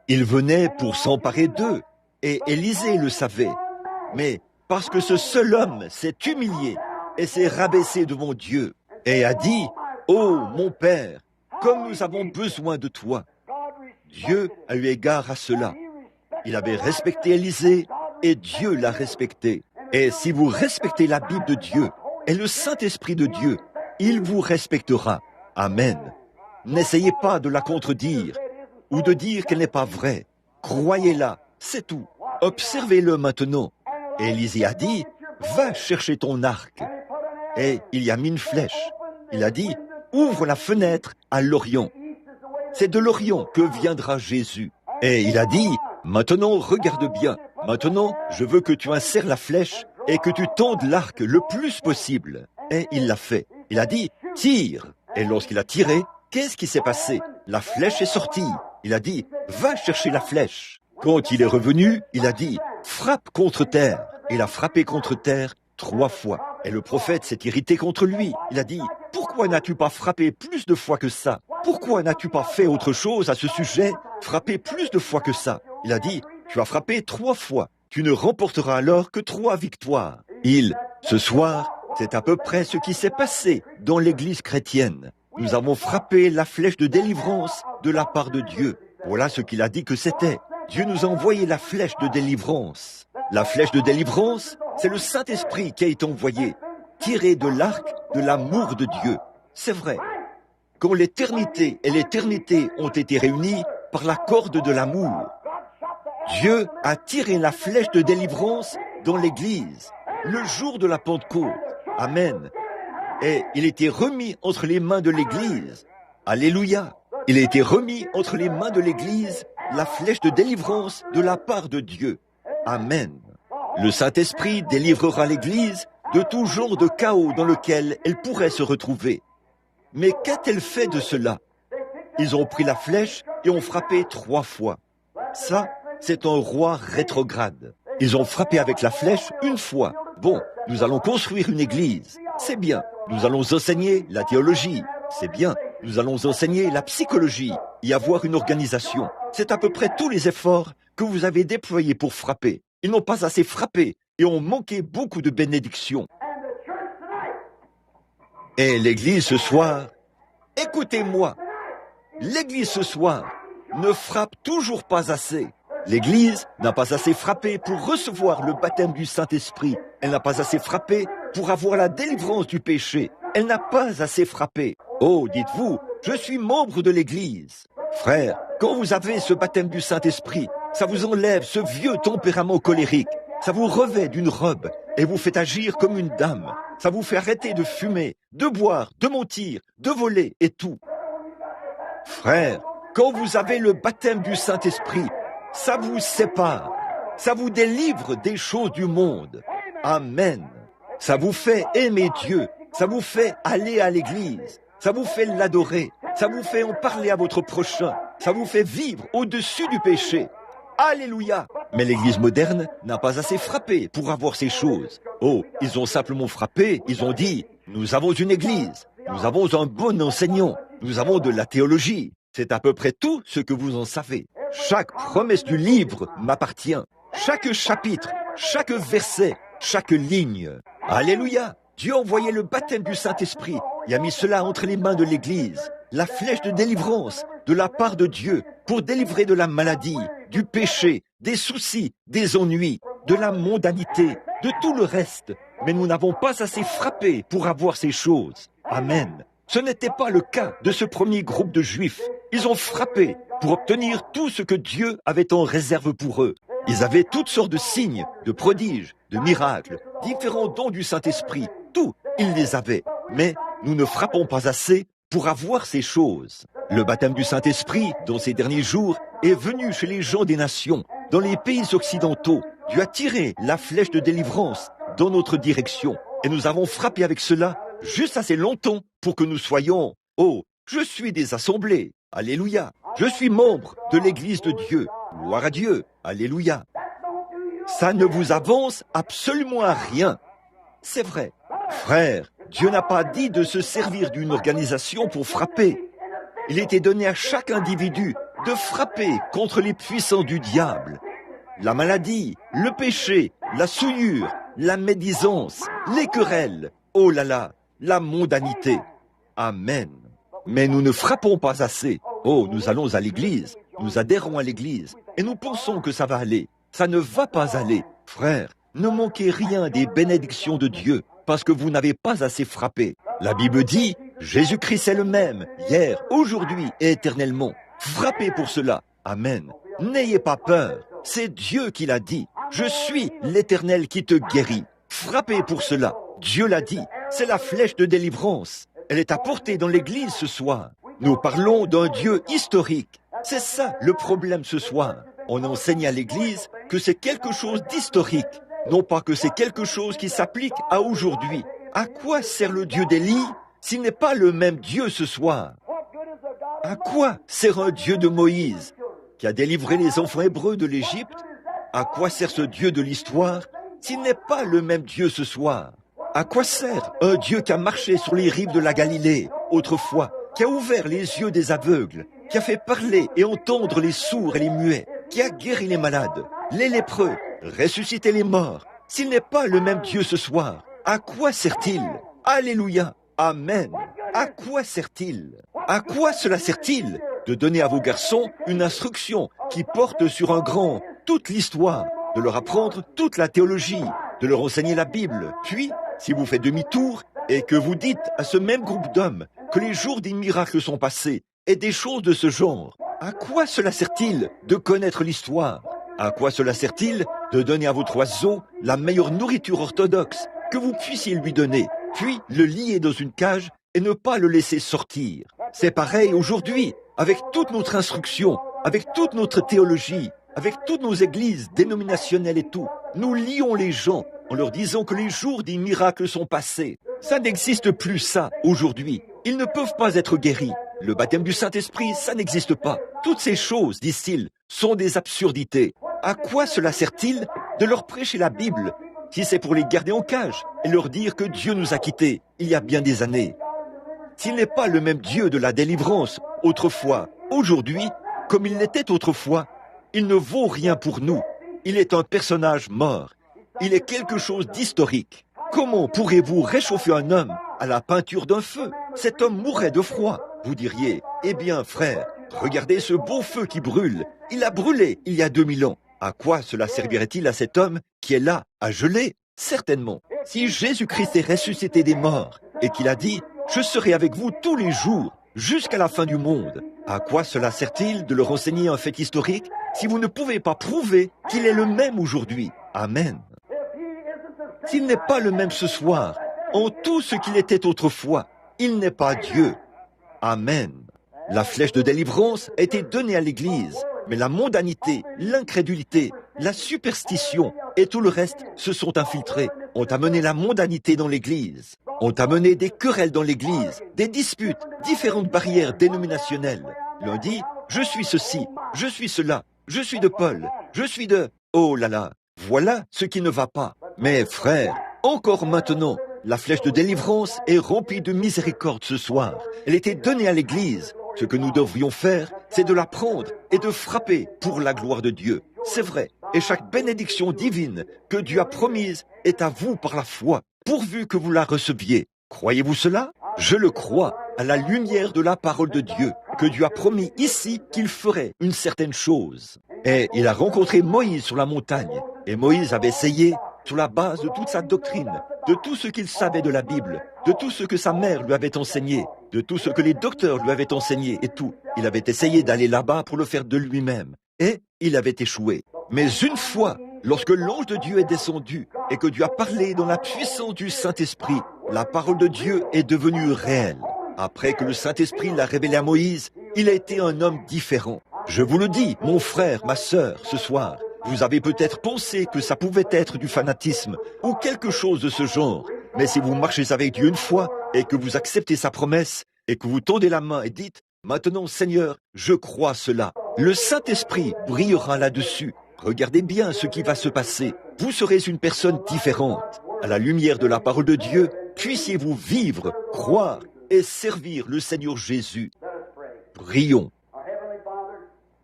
S1: Ils venaient pour s'emparer d'eux, et Élisée le savait. Mais parce que ce seul homme s'est humilié et s'est rabaissé devant Dieu, et a dit « Oh, mon Père, comme nous avons besoin de toi !» Dieu a eu égard à cela. Il avait respecté Élisée, et Dieu l'a respecté. Et si vous respectez la Bible de Dieu et le Saint-Esprit de Dieu, il vous respectera. Amen. N'essayez pas de la contredire ou de dire qu'elle n'est pas vraie. Croyez-la, c'est tout. Observez-le maintenant. Et Élisée a dit, va chercher ton arc. Et il y a mis une flèche. Il a dit, ouvre la fenêtre à l'Orient. C'est de l'Orient que viendra Jésus. Et il a dit, maintenant regarde bien. Maintenant, je veux que tu insères la flèche et que tu tendes l'arc le plus possible. Et il l'a fait. Il a dit, tire. Et lorsqu'il a tiré, qu'est-ce qui s'est passé? La flèche est sortie. Il a dit, va chercher la flèche. Quand il est revenu, il a dit, frappe contre terre. Il a frappé contre terre 3 fois. Et le prophète s'est irrité contre lui. Il a dit, pourquoi n'as-tu pas frappé plus de fois que ça? Pourquoi n'as-tu pas fait autre chose à ce sujet? Frappé plus de fois que ça. Il a dit, tu as frappé 3 fois. Tu ne remporteras alors que 3 victoires. Ce soir, c'est à peu près ce qui s'est passé dans l'église chrétienne. Nous avons frappé la flèche de délivrance de la part de Dieu. Voilà ce qu'il a dit que c'était. Dieu nous a envoyé la flèche de délivrance. La flèche de délivrance, c'est le Saint-Esprit qui a été envoyé, tiré de l'arc de l'amour de Dieu. C'est vrai. Quand l'éternité et l'éternité ont été réunies par la corde de l'amour, Dieu a tiré la flèche de délivrance dans l'église, le jour de la Pentecôte. Amen. Et il a été remis entre les mains de l'église. Alléluia. Il a été remis entre les mains de l'église la flèche de délivrance de la part de Dieu. Amen. Le Saint-Esprit délivrera l'église de tout genre de chaos dans lequel elle pourrait se retrouver. Mais qu'a-t-elle fait de cela? Ils ont pris la flèche et ont frappé 3 fois. Ça, c'est un roi rétrograde. Ils ont frappé avec la flèche 1 fois. Bon, nous allons construire une église. C'est bien. Nous allons enseigner la théologie. C'est bien. Nous allons enseigner la psychologie. Y avoir une organisation. C'est à peu près tous les efforts que vous avez déployés pour frapper. Ils n'ont pas assez frappé et ont manqué beaucoup de bénédictions. Et l'église ce soir, écoutez-moi, l'église ce soir ne frappe toujours pas assez. L'église n'a pas assez frappé pour recevoir le baptême du Saint-Esprit. Elle n'a pas assez frappé pour avoir la délivrance du péché. Elle n'a pas assez frappé. Oh, dites-vous, je suis membre de l'église. Frère, quand vous avez ce baptême du Saint-Esprit, Ça vous enlève ce vieux tempérament colérique. Ça vous revêt d'une robe et vous fait agir comme une dame. Ça vous fait arrêter de fumer, de boire, de mentir, de voler et tout. Frère, quand vous avez le baptême du Saint-Esprit, ça vous sépare. Ça vous délivre des choses du monde. Amen. Ça vous fait aimer Dieu. Ça vous fait aller à l'église. Ça vous fait l'adorer. Ça vous fait en parler à votre prochain. Ça vous fait vivre au-dessus du péché. Alléluia. Mais l'église moderne n'a pas assez frappé pour avoir ces choses. Oh, ils ont simplement frappé, ils ont dit, nous avons une église, nous avons un bon enseignant, nous avons de la théologie. C'est à peu près tout ce que vous en savez. Chaque promesse du livre m'appartient. Chaque chapitre, chaque verset, chaque ligne. Alléluia. Dieu a envoyé le baptême du Saint-Esprit et a mis cela entre les mains de l'église. La flèche de délivrance de la part de Dieu pour délivrer de la maladie, du péché, des soucis, des ennuis, de la mondanité, de tout le reste. Mais nous n'avons pas assez frappé pour avoir ces choses. Amen. Ce n'était pas le cas de ce premier groupe de Juifs. Ils ont frappé pour obtenir tout ce que Dieu avait en réserve pour eux. Ils avaient toutes sortes de signes, de prodiges, de miracles, différents dons du Saint-Esprit. Tout, ils les avaient. Mais nous ne frappons pas assez pour avoir ces choses. Le baptême du Saint-Esprit, dans ces derniers jours, est venu chez les gens des nations, dans les pays occidentaux. Dieu a tiré la flèche de délivrance dans notre direction. Et nous avons frappé avec cela juste assez longtemps pour que nous soyons, oh, je suis des assemblées. Alléluia. Je suis membre de l'Église de Dieu. Gloire à Dieu. Alléluia. Ça ne vous avance absolument à rien. C'est vrai. Frère, Dieu n'a pas dit de se servir d'une organisation pour frapper. Il était donné à chaque individu de frapper contre les puissants du diable. La maladie, le péché, la souillure, la médisance, les querelles, oh là là, la mondanité. Amen. Mais nous ne frappons pas assez. Oh, nous allons à l'église, nous adhérons à l'église, et nous pensons que ça va aller. Ça ne va pas aller. Frère, ne manquez rien des bénédictions de Dieu, parce que vous n'avez pas assez frappé. La Bible dit, Jésus-Christ est le même, hier, aujourd'hui et éternellement. Frappez pour cela. Amen. N'ayez pas peur. C'est Dieu qui l'a dit. Je suis l'Éternel qui te guérit. Frappez pour cela. Dieu l'a dit. C'est la flèche de délivrance. Elle est à portée dans l'église ce soir. Nous parlons d'un Dieu historique. C'est ça le problème ce soir. On enseigne à l'église que c'est quelque chose d'historique. Non pas que c'est quelque chose qui s'applique à aujourd'hui. À quoi sert le Dieu d'Élie s'il n'est pas le même Dieu ce soir? À quoi sert un Dieu de Moïse qui a délivré les enfants hébreux de l'Égypte? À quoi sert ce Dieu de l'histoire s'il n'est pas le même Dieu ce soir? À quoi sert un Dieu qui a marché sur les rives de la Galilée autrefois, qui a ouvert les yeux des aveugles, qui a fait parler et entendre les sourds et les muets, qui a guéri les malades, les lépreux, ressuscité les morts? S'il n'est pas le même Dieu ce soir, à quoi sert-il? Alléluia. Amen. À quoi sert-il? À quoi cela sert-il de donner à vos garçons une instruction qui porte sur un grand toute l'histoire, de leur apprendre toute la théologie, de leur enseigner la Bible? Puis, si vous faites demi-tour et que vous dites à ce même groupe d'hommes que les jours des miracles sont passés et des choses de ce genre, à quoi cela sert-il de connaître l'histoire? À quoi cela sert-il de donner à votre oiseau la meilleure nourriture orthodoxe que vous puissiez lui donner, puis le lier dans une cage et ne pas le laisser sortir? C'est pareil aujourd'hui, avec toute notre instruction, avec toute notre théologie, avec toutes nos églises dénominationnelles et tout. Nous lions les gens en leur disant que les jours des miracles sont passés. Ça n'existe plus ça aujourd'hui. Ils ne peuvent pas être guéris. Le baptême du Saint-Esprit, ça n'existe pas. Toutes ces choses, disent-ils, sont des absurdités. À quoi cela sert-il de leur prêcher la Bible si c'est pour les garder en cage et leur dire que Dieu nous a quittés il y a bien des années? S'il n'est pas le même Dieu de la délivrance autrefois, aujourd'hui, comme il l'était autrefois, il ne vaut rien pour nous. Il est un personnage mort. Il est quelque chose d'historique. Comment pourrez-vous réchauffer un homme à la peinture d'un feu? Cet homme mourrait de froid. Vous diriez, eh bien frère, regardez ce beau feu qui brûle. Il a brûlé il y a 2000 ans. À quoi cela servirait-il à cet homme qui est là, à geler? Certainement. Si Jésus-Christ est ressuscité des morts et qu'il a dit, je serai avec vous tous les jours jusqu'à la fin du monde. À quoi cela sert-il de leur enseigner un fait historique si vous ne pouvez pas prouver qu'il est le même aujourd'hui? Amen. S'il n'est pas le même ce soir, en tout ce qu'il était autrefois, il n'est pas Dieu. Amen. La flèche de délivrance a été donnée à l'Église, mais la mondanité, l'incrédulité, la superstition et tout le reste se sont infiltrés, ont amené la mondanité dans l'Église, ont amené des querelles dans l'Église, des disputes, différentes barrières dénominationnelles. L'un dit, je suis ceci, je suis cela, je suis de Paul, je suis de... Oh là là, voilà ce qui ne va pas. Mais frères, encore maintenant, la flèche de délivrance est remplie de miséricorde ce soir. Elle était donnée à l'Église. Ce que nous devrions faire, c'est de la prendre et de frapper pour la gloire de Dieu. C'est vrai. Et chaque bénédiction divine que Dieu a promise est à vous par la foi, pourvu que vous la receviez. Croyez-vous cela? Je le crois, à la lumière de la parole de Dieu, que Dieu a promis ici qu'il ferait une certaine chose. Et il a rencontré Moïse sur la montagne. Et Moïse avait essayé, sur la base de toute sa doctrine, de tout ce qu'il savait de la Bible, de tout ce que sa mère lui avait enseigné, de tout ce que les docteurs lui avaient enseigné et tout. Il avait essayé d'aller là-bas pour le faire de lui-même. Et il avait échoué. Mais une fois, lorsque l'ange de Dieu est descendu et que Dieu a parlé dans la puissance du Saint-Esprit, la parole de Dieu est devenue réelle. Après que le Saint-Esprit l'a révélé à Moïse, il a été un homme différent. Je vous le dis, mon frère, ma sœur, ce soir, vous avez peut-être pensé que ça pouvait être du fanatisme ou quelque chose de ce genre. Mais si vous marchez avec Dieu une fois et que vous acceptez sa promesse et que vous tendez la main et dites « Maintenant, Seigneur, je crois cela », le Saint-Esprit brillera là-dessus. Regardez bien ce qui va se passer. Vous serez une personne différente. À la lumière de la parole de Dieu, puissiez-vous vivre, croire et servir le Seigneur Jésus. Prions.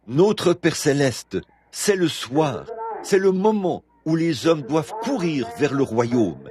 S1: Notre Père Céleste, c'est le soir, c'est le moment où les hommes doivent courir vers le royaume.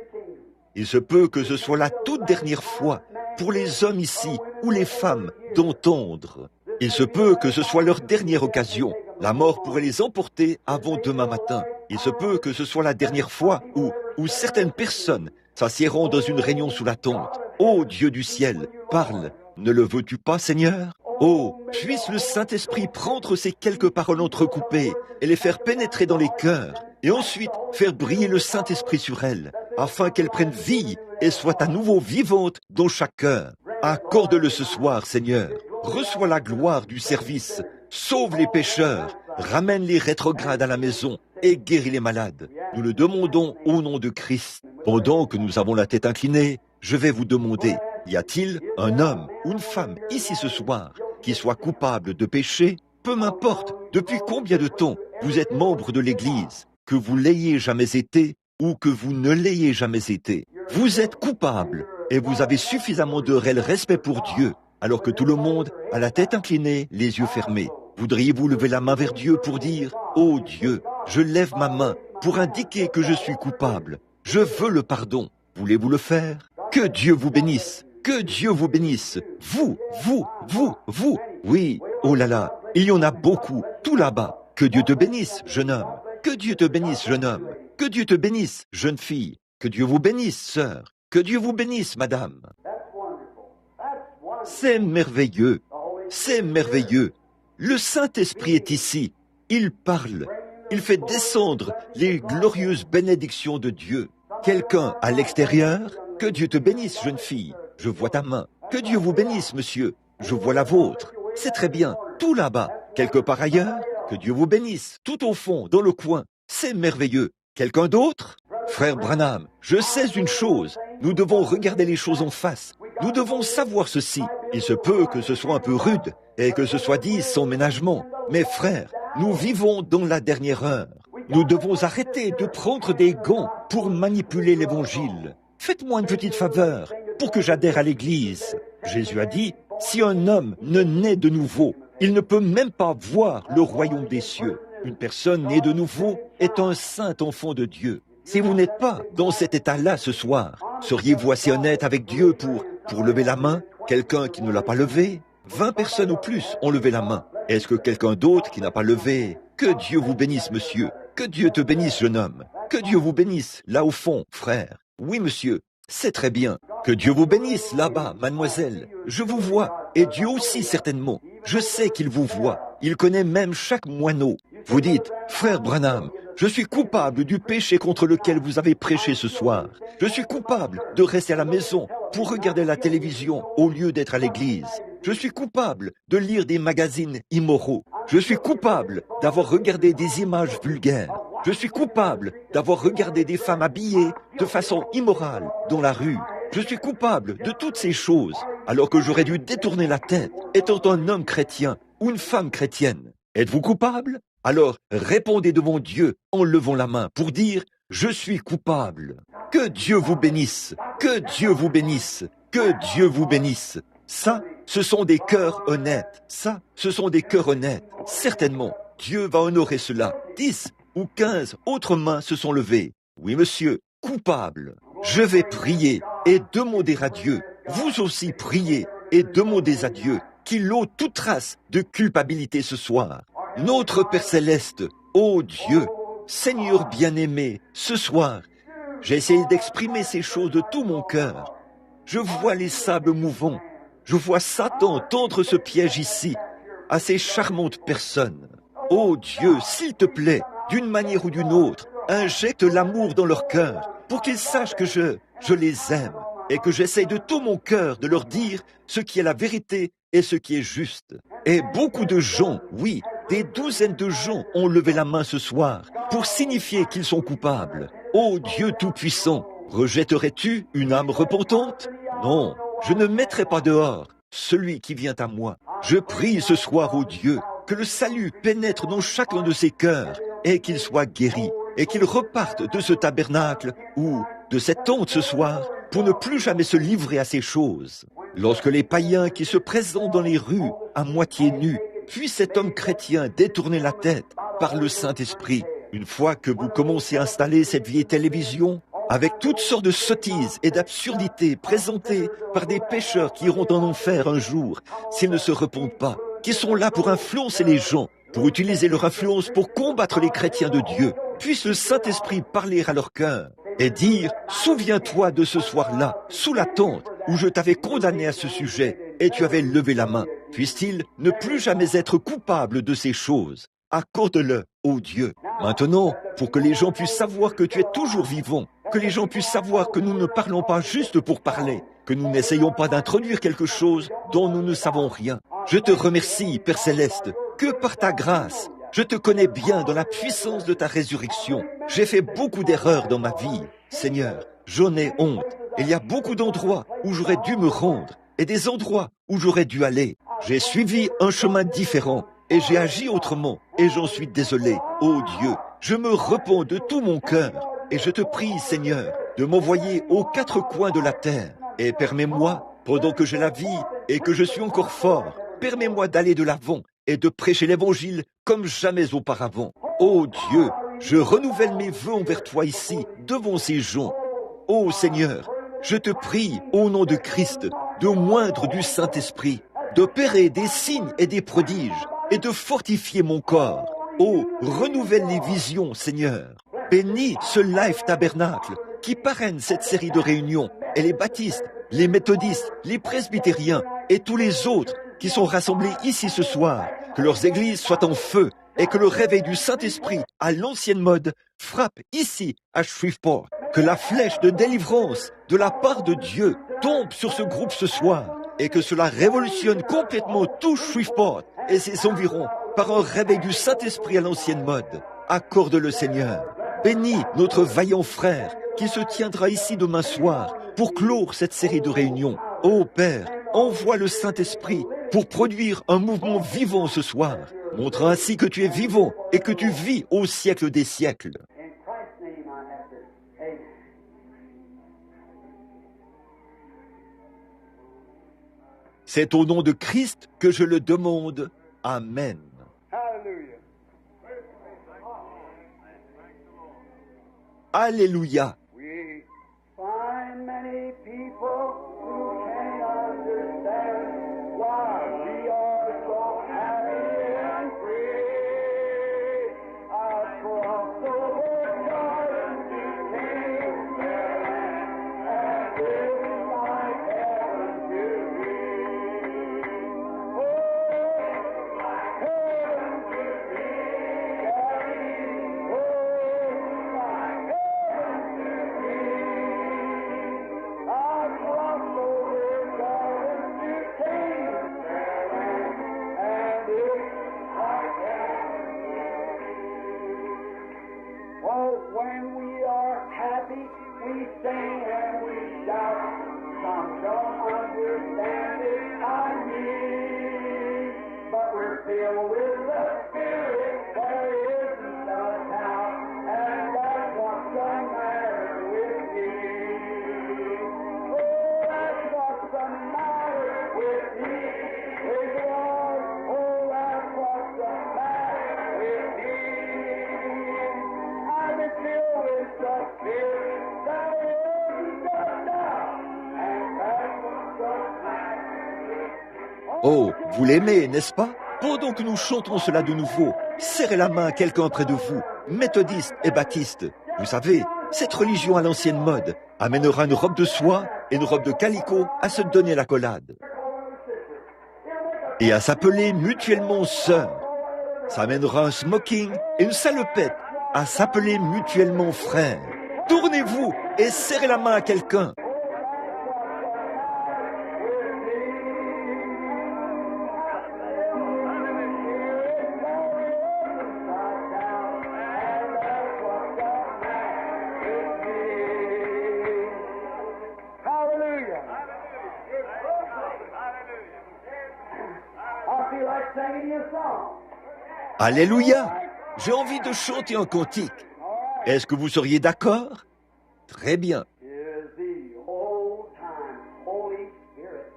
S1: Il se peut que ce soit la toute dernière fois pour les hommes ici ou les femmes d'entendre. Il se peut que ce soit leur dernière occasion. La mort pourrait les emporter avant demain matin. Il se peut que ce soit la dernière fois où certaines personnes s'assiéront dans une réunion sous la tente. Ô Dieu du ciel, parle, ne le veux-tu pas, Seigneur? Oh, puisse le Saint-Esprit prendre ces quelques paroles entrecoupées et les faire pénétrer dans les cœurs, et ensuite faire briller le Saint-Esprit sur elles, afin qu'elles prennent vie et soient à nouveau vivantes dans chaque cœur. Accorde-le ce soir, Seigneur. Reçois la gloire du service. Sauve les pécheurs. Ramène les rétrogrades à la maison et guéris les malades. Nous le demandons au nom de Christ. Pendant que nous avons la tête inclinée, je vais vous demander, y a-t-il un homme ou une femme ici ce soir qui soit coupable de péché? Peu m'importe depuis combien de temps vous êtes membre de l'Église, que vous l'ayez jamais été ou que vous ne l'ayez jamais été. Vous êtes coupable et vous avez suffisamment de réel respect pour Dieu, alors que tout le monde a la tête inclinée, les yeux fermés. Voudriez-vous lever la main vers Dieu pour dire « Oh Dieu, je lève ma main pour indiquer que je suis coupable. Je veux le pardon. » Voulez-vous le faire? Que Dieu vous bénisse. Que Dieu vous bénisse. Vous. Oui, oh là là, il y en a beaucoup, tout là-bas. Que Dieu te bénisse, jeune homme. Que Dieu te bénisse, jeune homme. Que Dieu te bénisse, jeune fille. Que Dieu vous bénisse, sœur. Que Dieu vous bénisse, madame. C'est merveilleux. C'est merveilleux. Le Saint-Esprit est ici. Il parle. Il fait descendre les glorieuses bénédictions de Dieu. Quelqu'un à l'extérieur? Que Dieu te bénisse, jeune fille. Je vois ta main. Que Dieu vous bénisse, monsieur. Je vois la vôtre. C'est très bien. Tout là-bas. Quelque part ailleurs? Que Dieu vous bénisse. Tout au fond, dans le coin. C'est merveilleux. Quelqu'un d'autre? Frère Branham, je sais une chose. Nous devons regarder les choses en face. Nous devons savoir ceci. Il se peut que ce soit un peu rude et que ce soit dit sans ménagement. Mais frères, nous vivons dans la dernière heure. Nous devons arrêter de prendre des gants pour manipuler l'Évangile. Faites-moi une petite faveur pour que j'adhère à l'Église. Jésus a dit, si un homme ne naît de nouveau, il ne peut même pas voir le royaume des cieux. Une personne née de nouveau est un saint enfant de Dieu. Si vous n'êtes pas dans cet état-là ce soir, seriez-vous assez honnête avec Dieu pour lever la main? Quelqu'un qui ne l'a pas levé? 20 personnes ou plus ont levé la main. Est-ce que quelqu'un d'autre qui n'a pas levé? Que Dieu vous bénisse, monsieur. Que Dieu te bénisse, jeune homme. Que Dieu vous bénisse, là au fond, frère. Oui, monsieur, C'est très bien. Que Dieu vous bénisse là-bas, mademoiselle. Je vous vois, et Dieu aussi certainement. Je sais qu'il vous voit. Il connaît même chaque moineau. Vous dites, frère Branham, je suis coupable du péché contre lequel vous avez prêché ce soir. Je suis coupable de rester à la maison pour regarder la télévision au lieu d'être à l'église. Je suis coupable de lire des magazines immoraux. Je suis coupable d'avoir regardé des images vulgaires. Je suis coupable d'avoir regardé des femmes habillées de façon immorale dans la rue. Je suis coupable de toutes ces choses, alors que j'aurais dû détourner la tête, étant un homme chrétien ou une femme chrétienne. Êtes-vous coupable? Alors répondez devant Dieu en levant la main pour dire « Je suis coupable ». Que Dieu vous bénisse, que Dieu vous bénisse, que Dieu vous bénisse. Ça, ce sont des cœurs honnêtes. Ça, ce sont des cœurs honnêtes. Certainement, Dieu va honorer cela. 10 ou 15 autres mains se sont levées. Oui, monsieur, coupable. Je vais prier et demander à Dieu. Vous aussi priez et demandez à Dieu qu'il ôte toute trace de culpabilité ce soir. Notre Père Céleste, ô Dieu, Seigneur bien-aimé, ce soir, j'ai essayé d'exprimer ces choses de tout mon cœur. Je vois les sables mouvants. Je vois Satan tendre ce piège ici à ces charmantes personnes. Ô Dieu, s'il te plaît, d'une manière ou d'une autre, injecte l'amour dans leur cœur pour qu'ils sachent que je les aime et que j'essaie de tout mon cœur de leur dire ce qui est la vérité et ce qui est juste. Et beaucoup de gens, oui, des douzaines de gens ont levé la main ce soir pour signifier qu'ils sont coupables. Ô Dieu Tout-Puissant, rejetterais-tu une âme repentante? Non, je ne mettrai pas dehors celui qui vient à moi. Je prie ce soir, ô Dieu, que le salut pénètre dans chacun de ces cœurs et qu'il soit guéri et qu'il reparte de ce tabernacle ou de cette tente ce soir pour ne plus jamais se livrer à ces choses. Lorsque les païens qui se présentent dans les rues à moitié nus, puis cet homme chrétien détourner la tête par le Saint-Esprit, une fois que vous commencez à installer cette vieille télévision, avec toutes sortes de sottises et d'absurdités présentées par des pécheurs qui iront en enfer un jour s'ils ne se repentent pas, qui sont là pour influencer les gens, pour utiliser leur influence pour combattre les chrétiens de Dieu. Puisse le Saint-Esprit parler à leur cœur et dire « Souviens-toi de ce soir-là, sous la tente, où je t'avais condamné à ce sujet et tu avais levé la main. Puisse-t-il ne plus jamais être coupable de ces choses. Accorde-le, ô Dieu. Maintenant, pour que les gens puissent savoir que tu es toujours vivant, que les gens puissent savoir que nous ne parlons pas juste pour parler, que nous n'essayons pas d'introduire quelque chose dont nous ne savons rien. Je te remercie, Père Céleste, que par ta grâce, je te connais bien dans la puissance de ta résurrection. J'ai fait beaucoup d'erreurs dans ma vie. Seigneur, j'en ai honte. Il y a beaucoup d'endroits où j'aurais dû me rendre et des endroits où j'aurais dû aller. J'ai suivi un chemin différent et j'ai agi autrement et j'en suis désolé. Ô Dieu, je me repens de tout mon cœur et je te prie, Seigneur, de m'envoyer aux quatre coins de la terre et permets-moi, pendant que j'ai la vie et que je suis encore fort, permets-moi d'aller de l'avant et de prêcher l'évangile comme jamais auparavant. Ô Dieu, je renouvelle mes vœux envers toi ici, devant ces gens. Ô Seigneur, je te prie, au nom de Christ, de moindre du Saint-Esprit, d'opérer des signes et des prodiges, et de fortifier mon corps. Oh, renouvelle les visions, Seigneur. Bénis ce live tabernacle qui parraine cette série de réunions, et les baptistes, les méthodistes, les presbytériens, et tous les autres qui sont rassemblés ici ce soir. Que leurs églises soient en feu, et que le réveil du Saint-Esprit à l'ancienne mode frappe ici à Shreveport. Que la flèche de délivrance de la part de Dieu tombe sur ce groupe ce soir et que cela révolutionne complètement tout Shreveport et ses environs par un réveil du Saint-Esprit à l'ancienne mode. Accorde le Seigneur. Bénis notre vaillant frère qui se tiendra ici demain soir pour clore cette série de réunions. Ô Père, envoie le Saint-Esprit pour produire un mouvement vivant ce soir. Montre ainsi que tu es vivant et que tu vis au siècle des siècles. C'est au nom de Christ que je le demande. Amen. Alléluia.
S2: sing and we shout. Some don't understand it, I mean, but we're filled with the Spirit. There isn't a doubt, and that's what's the matter with me. Oh, that's what's the matter with me. Praise the Lord. Oh, that's what's the matter with me. I've been filled with the Spirit. There isn't a doubt, and that's what's the matter with me.
S1: Oh, vous l'aimez, n'est-ce pas? Pendant que nous chantons cela de nouveau, serrez la main à quelqu'un près de vous, méthodiste et baptiste. Vous savez, cette religion à l'ancienne mode amènera une robe de soie et une robe de calicot à se donner l'accolade. Et à s'appeler mutuellement sœurs. Ça amènera un smoking et une salopette à s'appeler mutuellement frères. Tournez-vous et serrez la main à quelqu'un.
S2: Hallelujah. I feel like singing you a song.
S1: Alléluia! J'ai envie de chanter un cantique. Est-ce que vous seriez d'accord? Très bien.
S2: Is the old time Holy Spirit,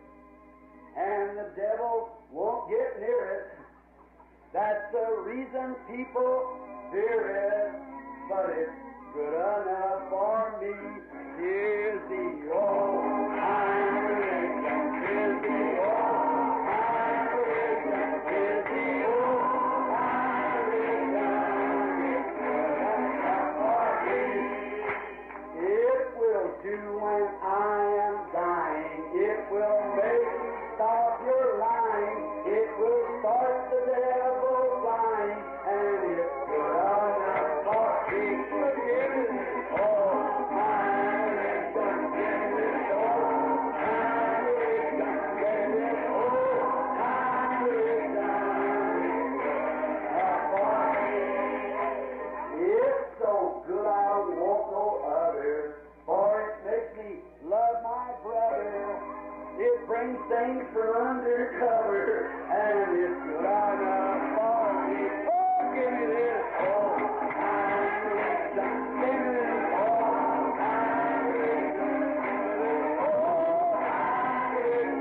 S2: and the devil won't get near it. That's the reason people fear it, but it's good enough for me. Is the old time religion, is the old time religion, is the old time religion. It's good enough for me. It will do when I am dying. It will make you stop your lying. It will start the devil flying. And it's good enough for people to give it all. My religion, give it all. My religion, give it all. My religion, it's good enough for me. It's so good I want no other, for it makes me love my brother. It brings things from undercover, and it's good enough for me. Oh, give me this, oh, I'm religion. Give me this, oh, I'm religion. Oh, I'm religion. It's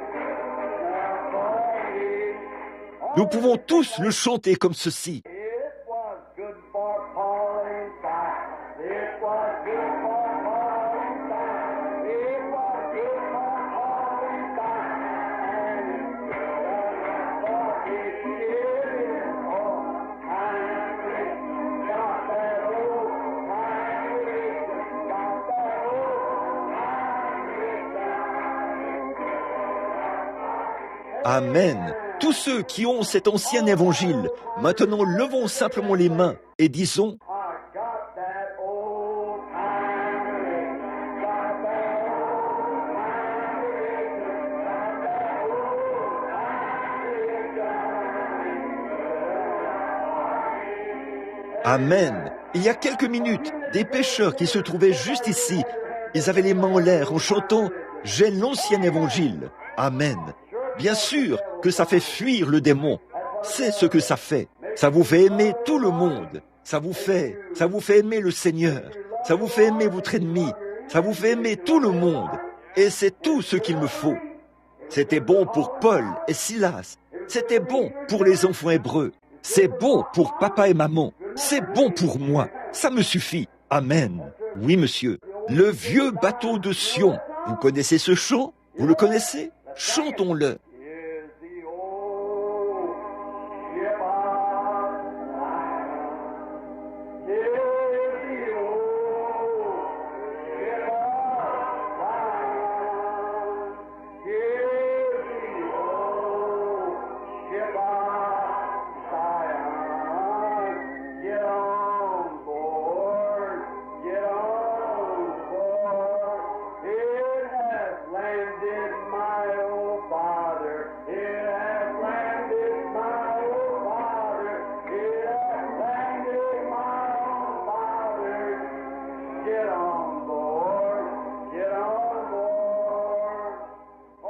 S2: good enough for me.
S1: Nous pouvons tous le chanter comme ceci.
S2: It was good for Paul and Silas. It was good for Paul and Silas. It was good for Paul and Silas. And it's good enough for me. It is all time religion. Got that old time religion. Got that old time religion.
S1: Amen. Tous ceux qui ont cet ancien évangile, maintenant levons simplement les mains et disons,
S2: I got that old time religion. Got that old time religion. Got that old time religion.
S1: Amen. Il y a quelques minutes, des pécheurs qui se trouvaient juste ici, ils avaient les mains en l'air en chantant « J'ai l'ancien évangile ». Amen. Bien sûr que ça fait fuir le démon. C'est ce que ça fait. Ça vous fait aimer tout le monde. Ça vous fait aimer le Seigneur. Ça vous fait aimer votre ennemi. Ça vous fait aimer tout le monde. Et c'est tout ce qu'il me faut. C'était bon pour Paul et Silas. C'était bon pour les enfants hébreux. C'est bon pour papa et maman. C'est bon pour moi. Ça me suffit. Amen. Oui, monsieur. Le vieux bateau de Sion. Vous connaissez ce chant? Vous le connaissez? Chantons-le.
S2: Is the old ship of Zion. Is the old ship of Zion. Is the old ship of Zion. Get on board. Get on board. It has landed my old father.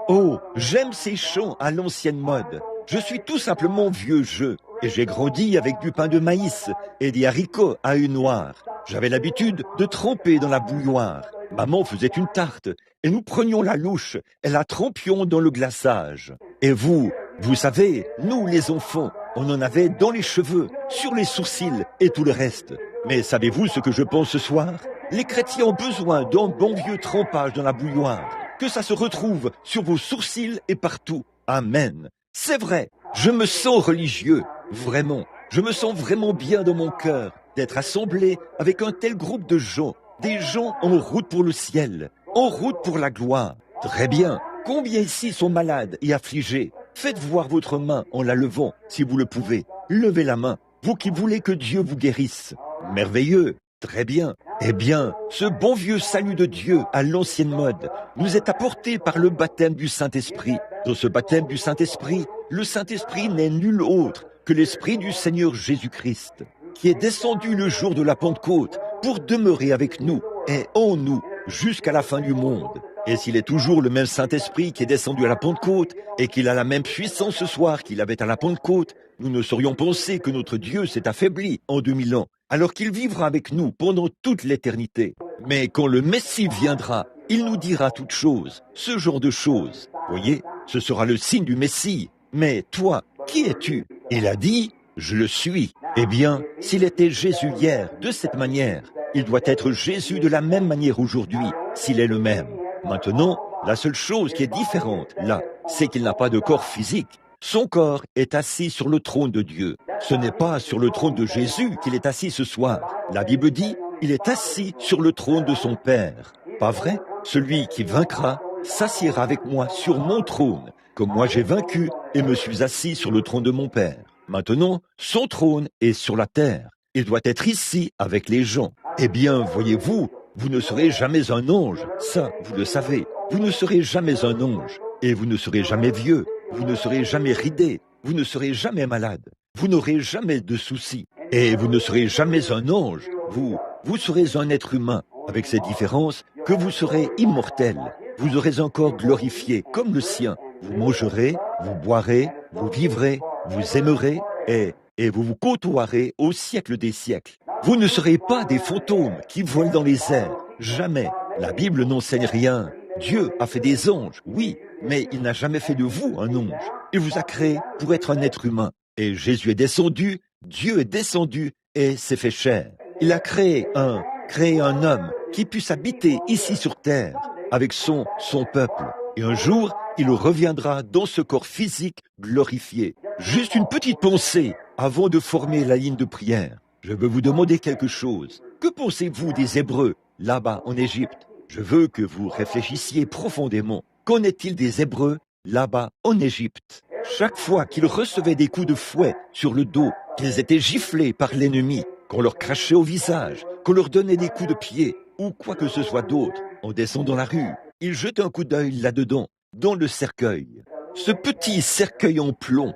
S1: Oh, j'aime ces chants à l'ancienne mode. Je suis tout simplement vieux jeu et j'ai grandi avec du pain de maïs et des haricots à œufs noirs. J'avais l'habitude de tremper dans la bouilloire. Maman faisait une tarte et nous prenions la louche et la trempions dans le glaçage. Et vous savez, nous les enfants, on en avait dans les cheveux, sur les sourcils et tout le reste. Mais savez-vous ce que je pense ce soir? Les chrétiens ont besoin d'un bon vieux trempage dans la bouilloire. Que ça se retrouve sur vos sourcils et partout. Amen. C'est vrai, je me sens religieux, vraiment. Je me sens vraiment bien dans mon cœur d'être assemblé avec un tel groupe de gens, des gens en route pour le ciel, en route pour la gloire. Très bien. Combien ici sont malades et affligés? Faites voir votre main en la levant, si vous le pouvez. Levez la main, vous qui voulez que Dieu vous guérisse. Merveilleux. Très bien. Eh bien, ce bon vieux salut de Dieu à l'ancienne mode nous est apporté par le baptême du Saint-Esprit. Dans ce baptême du Saint-Esprit, le Saint-Esprit n'est nul autre que l'Esprit du Seigneur Jésus-Christ, qui est descendu le jour de la Pentecôte pour demeurer avec nous et en nous jusqu'à la fin du monde. Et s'il est toujours le même Saint-Esprit qui est descendu à la Pentecôte et qu'il a la même puissance ce soir qu'il avait à la Pentecôte, nous ne saurions penser que notre Dieu s'est affaibli en 2000 ans, alors qu'il vivra avec nous pendant toute l'éternité. Mais quand le Messie viendra, il nous dira toutes choses, ce genre de choses. Voyez, ce sera le signe du Messie. Mais toi, qui es-tu? Il a dit, je le suis. Eh bien, s'il était Jésus hier de cette manière, il doit être Jésus de la même manière aujourd'hui, s'il est le même. Maintenant, la seule chose qui est différente, là, c'est qu'il n'a pas de corps physique. Son corps est assis sur le trône de Dieu. Ce n'est pas sur le trône de Jésus qu'il est assis ce soir. La Bible dit, il est assis sur le trône de son Père. Pas vrai? Celui qui vaincra s'assiera avec moi sur mon trône, comme moi j'ai vaincu et me suis assis sur le trône de mon Père. Maintenant, son trône est sur la terre. Il doit être ici avec les gens. Eh bien, voyez-vous, vous ne serez jamais un ange, ça, vous le savez. Vous ne serez jamais un ange, et vous ne serez jamais vieux, vous ne serez jamais ridé, vous ne serez jamais malade, vous n'aurez jamais de soucis, et vous ne serez jamais un ange, vous serez un être humain, avec cette différence que vous serez immortel, vous aurez un corps glorifié comme le sien, vous mangerez, vous boirez, vous vivrez, vous aimerez, et vous vous côtoierez au siècle des siècles. Vous ne serez pas des fantômes qui volent dans les airs. Jamais. La Bible n'enseigne rien. Dieu a fait des anges, oui, mais il n'a jamais fait de vous un ange. Il vous a créé pour être un être humain. Et Jésus est descendu, Dieu est descendu et s'est fait chair. Il a créé un homme qui puisse habiter ici sur terre avec son peuple. Et un jour, il reviendra dans ce corps physique glorifié. Juste une petite pensée avant de former la ligne de prière. Je veux vous demander quelque chose. Que pensez-vous des Hébreux, là-bas en Égypte? Je veux que vous réfléchissiez profondément. Qu'en est-il des Hébreux, là-bas en Égypte? Chaque fois qu'ils recevaient des coups de fouet sur le dos, qu'ils étaient giflés par l'ennemi, qu'on leur crachait au visage, qu'on leur donnait des coups de pied, ou quoi que ce soit d'autre, en descendant dans la rue, ils jetaient un coup d'œil là-dedans, dans le cercueil. Ce petit cercueil en plomb,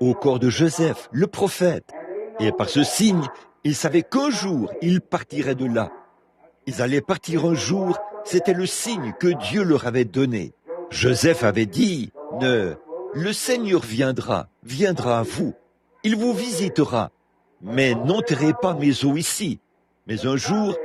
S1: au corps de Joseph, le prophète. Et par ce signe, ils savaient qu'un jour, ils partiraient de là. Ils allaient partir un jour, c'était le signe que Dieu leur avait donné. Joseph avait dit, le Seigneur viendra à vous. Il vous visitera. Mais n'enterrez pas mes os ici. Mais un jour,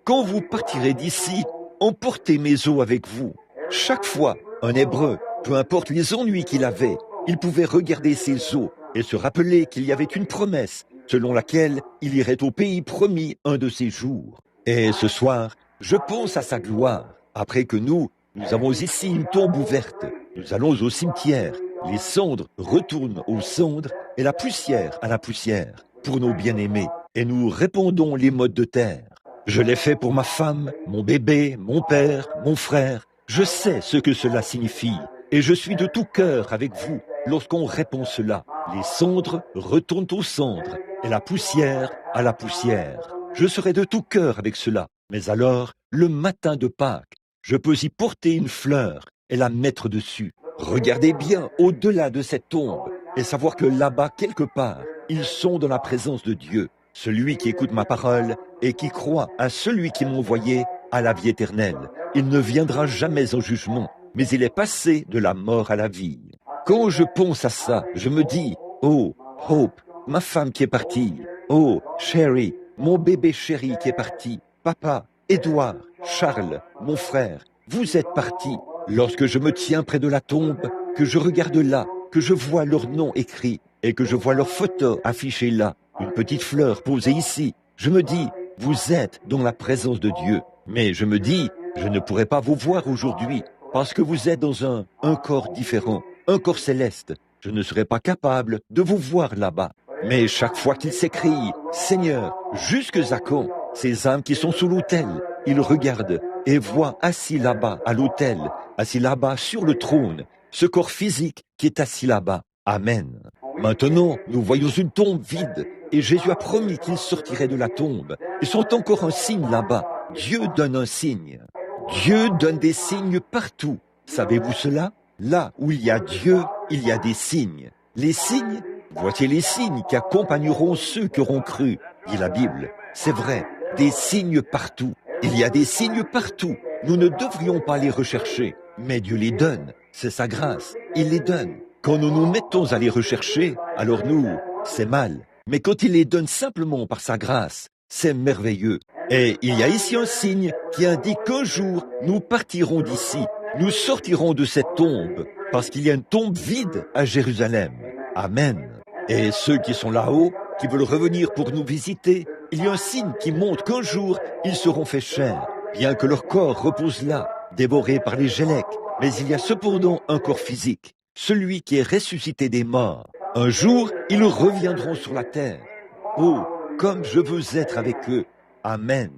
S1: quand vous partirez d'ici, emportez mes os avec vous. Chaque fois, un Hébreu, peu importe les ennuis qu'il avait, il pouvait regarder ses os et se rappeler qu'il y avait une promesse selon laquelle il irait au pays promis un de ces jours. Et ce soir, je pense à sa gloire. Après que nous avons ici une tombe ouverte, nous allons au cimetière. Les cendres retournent aux cendres et la poussière à la poussière pour nos bien-aimés. Et nous répandons les mottes de terre. Je l'ai fait pour ma femme, mon bébé, mon père, mon frère. Je sais ce que cela signifie. Et je suis de tout cœur avec vous lorsqu'on répond cela. Les cendres retournent aux cendres et la poussière à la poussière. Je serai de tout cœur avec cela. Mais alors, le matin de Pâques, je peux y porter une fleur et la mettre dessus. Regardez bien au-delà de cette tombe et savoir que là-bas, quelque part, ils sont dans la présence de Dieu. Celui qui écoute ma parole et qui croit à celui qui m'a envoyé à la vie éternelle. Il ne viendra jamais en jugement, mais il est passé de la mort à la vie. Quand je pense à ça, je me dis, oh, Hope, ma femme qui est partie, oh, Sherry, mon bébé chéri qui est parti, papa, Édouard, Charles, mon frère, vous êtes partis. Lorsque je me tiens près de la tombe, que je regarde là, que je vois leur nom écrit et que je vois leur photo affichée là, une petite fleur posée ici, je me dis, vous êtes dans la présence de Dieu. Mais je me dis, je ne pourrai pas vous voir aujourd'hui parce que vous êtes dans un corps différent, un corps céleste. Je ne serai pas capable de vous voir là-bas. Mais chaque fois qu'ils s'écrient, Seigneur, jusque à quand ces âmes qui sont sous l'autel, ils regardent et voient assis là-bas à l'autel, assis là-bas sur le trône, ce corps physique qui est assis là-bas. Amen. Maintenant, nous voyons une tombe vide et Jésus a promis qu'il sortirait de la tombe. Ils sont encore un signe là-bas. Dieu donne un signe. Dieu donne des signes partout. Savez-vous cela? Là où il y a Dieu, il y a des signes. Les signes, voici les signes qui accompagneront ceux qui auront cru, dit la Bible. C'est vrai, des signes partout. Il y a des signes partout. Nous ne devrions pas les rechercher, mais Dieu les donne. C'est sa grâce. Il les donne. Quand nous nous mettons à les rechercher, alors nous, c'est mal. Mais quand il les donne simplement par sa grâce, c'est merveilleux. Et il y a ici un signe qui indique qu'un jour, nous partirons d'ici. Nous sortirons de cette tombe, parce qu'il y a une tombe vide à Jérusalem. Amen. Et ceux qui sont là-haut, qui veulent revenir pour nous visiter, il y a un signe qui montre qu'un jour, ils seront faits chair, bien que leur corps repose là, dévoré par les gélèques. Mais il y a cependant un corps physique, celui qui est ressuscité des morts. Un jour, ils reviendront sur la terre. Oh, comme je veux être avec eux. Amen.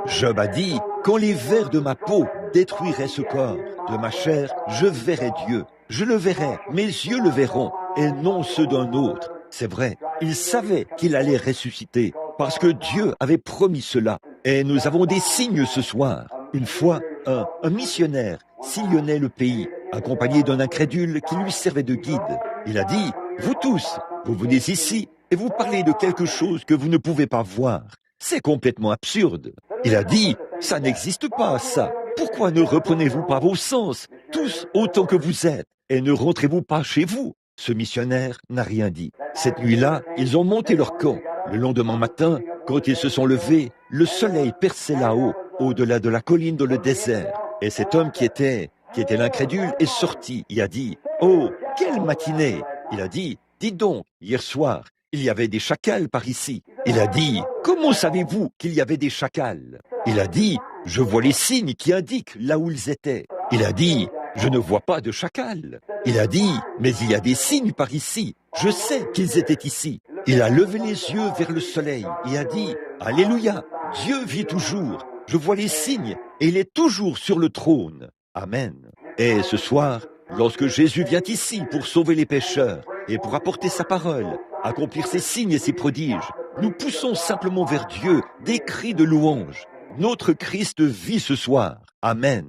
S1: Job a dit, quand les vers de ma peau détruiraient ce corps, de ma chair, je verrai Dieu. Je le verrai, mes yeux le verront, et non ceux d'un autre. C'est vrai, il savait qu'il allait ressusciter, parce que Dieu avait promis cela. Et nous avons des signes ce soir. Une fois, un missionnaire sillonnait le pays, accompagné d'un incrédule qui lui servait de guide. Il a dit, vous tous, vous venez ici et vous parlez de quelque chose que vous ne pouvez pas voir. C'est complètement absurde. Il a dit, ça n'existe pas, ça. Pourquoi ne reprenez-vous pas vos sens, tous autant que vous êtes, et ne rentrez-vous pas chez vous? Ce missionnaire n'a rien dit. Cette nuit-là, ils ont monté leur camp. Le lendemain matin, quand ils se sont levés, le soleil perçait là-haut, au-delà de la colline dans le désert. Et cet homme qui était l'incrédule est sorti. Il a dit, oh, quelle matinée! Il a dit, dites donc, hier soir, il y avait des chacals par ici. Il a dit, comment savez-vous qu'il y avait des chacals? Il a dit, je vois les signes qui indiquent là où ils étaient. Il a dit, je ne vois pas de chacals. Il a dit, mais il y a des signes par ici. Je sais qu'ils étaient ici. Il a levé les yeux vers le soleil et a dit, Alléluia, Dieu vit toujours. Je vois les signes et il est toujours sur le trône. Amen. Et ce soir, lorsque Jésus vient ici pour sauver les pécheurs et pour apporter sa parole, accomplir ses signes et ses prodiges, nous poussons simplement vers Dieu des cris de louange. Notre Christ vit ce soir. Amen.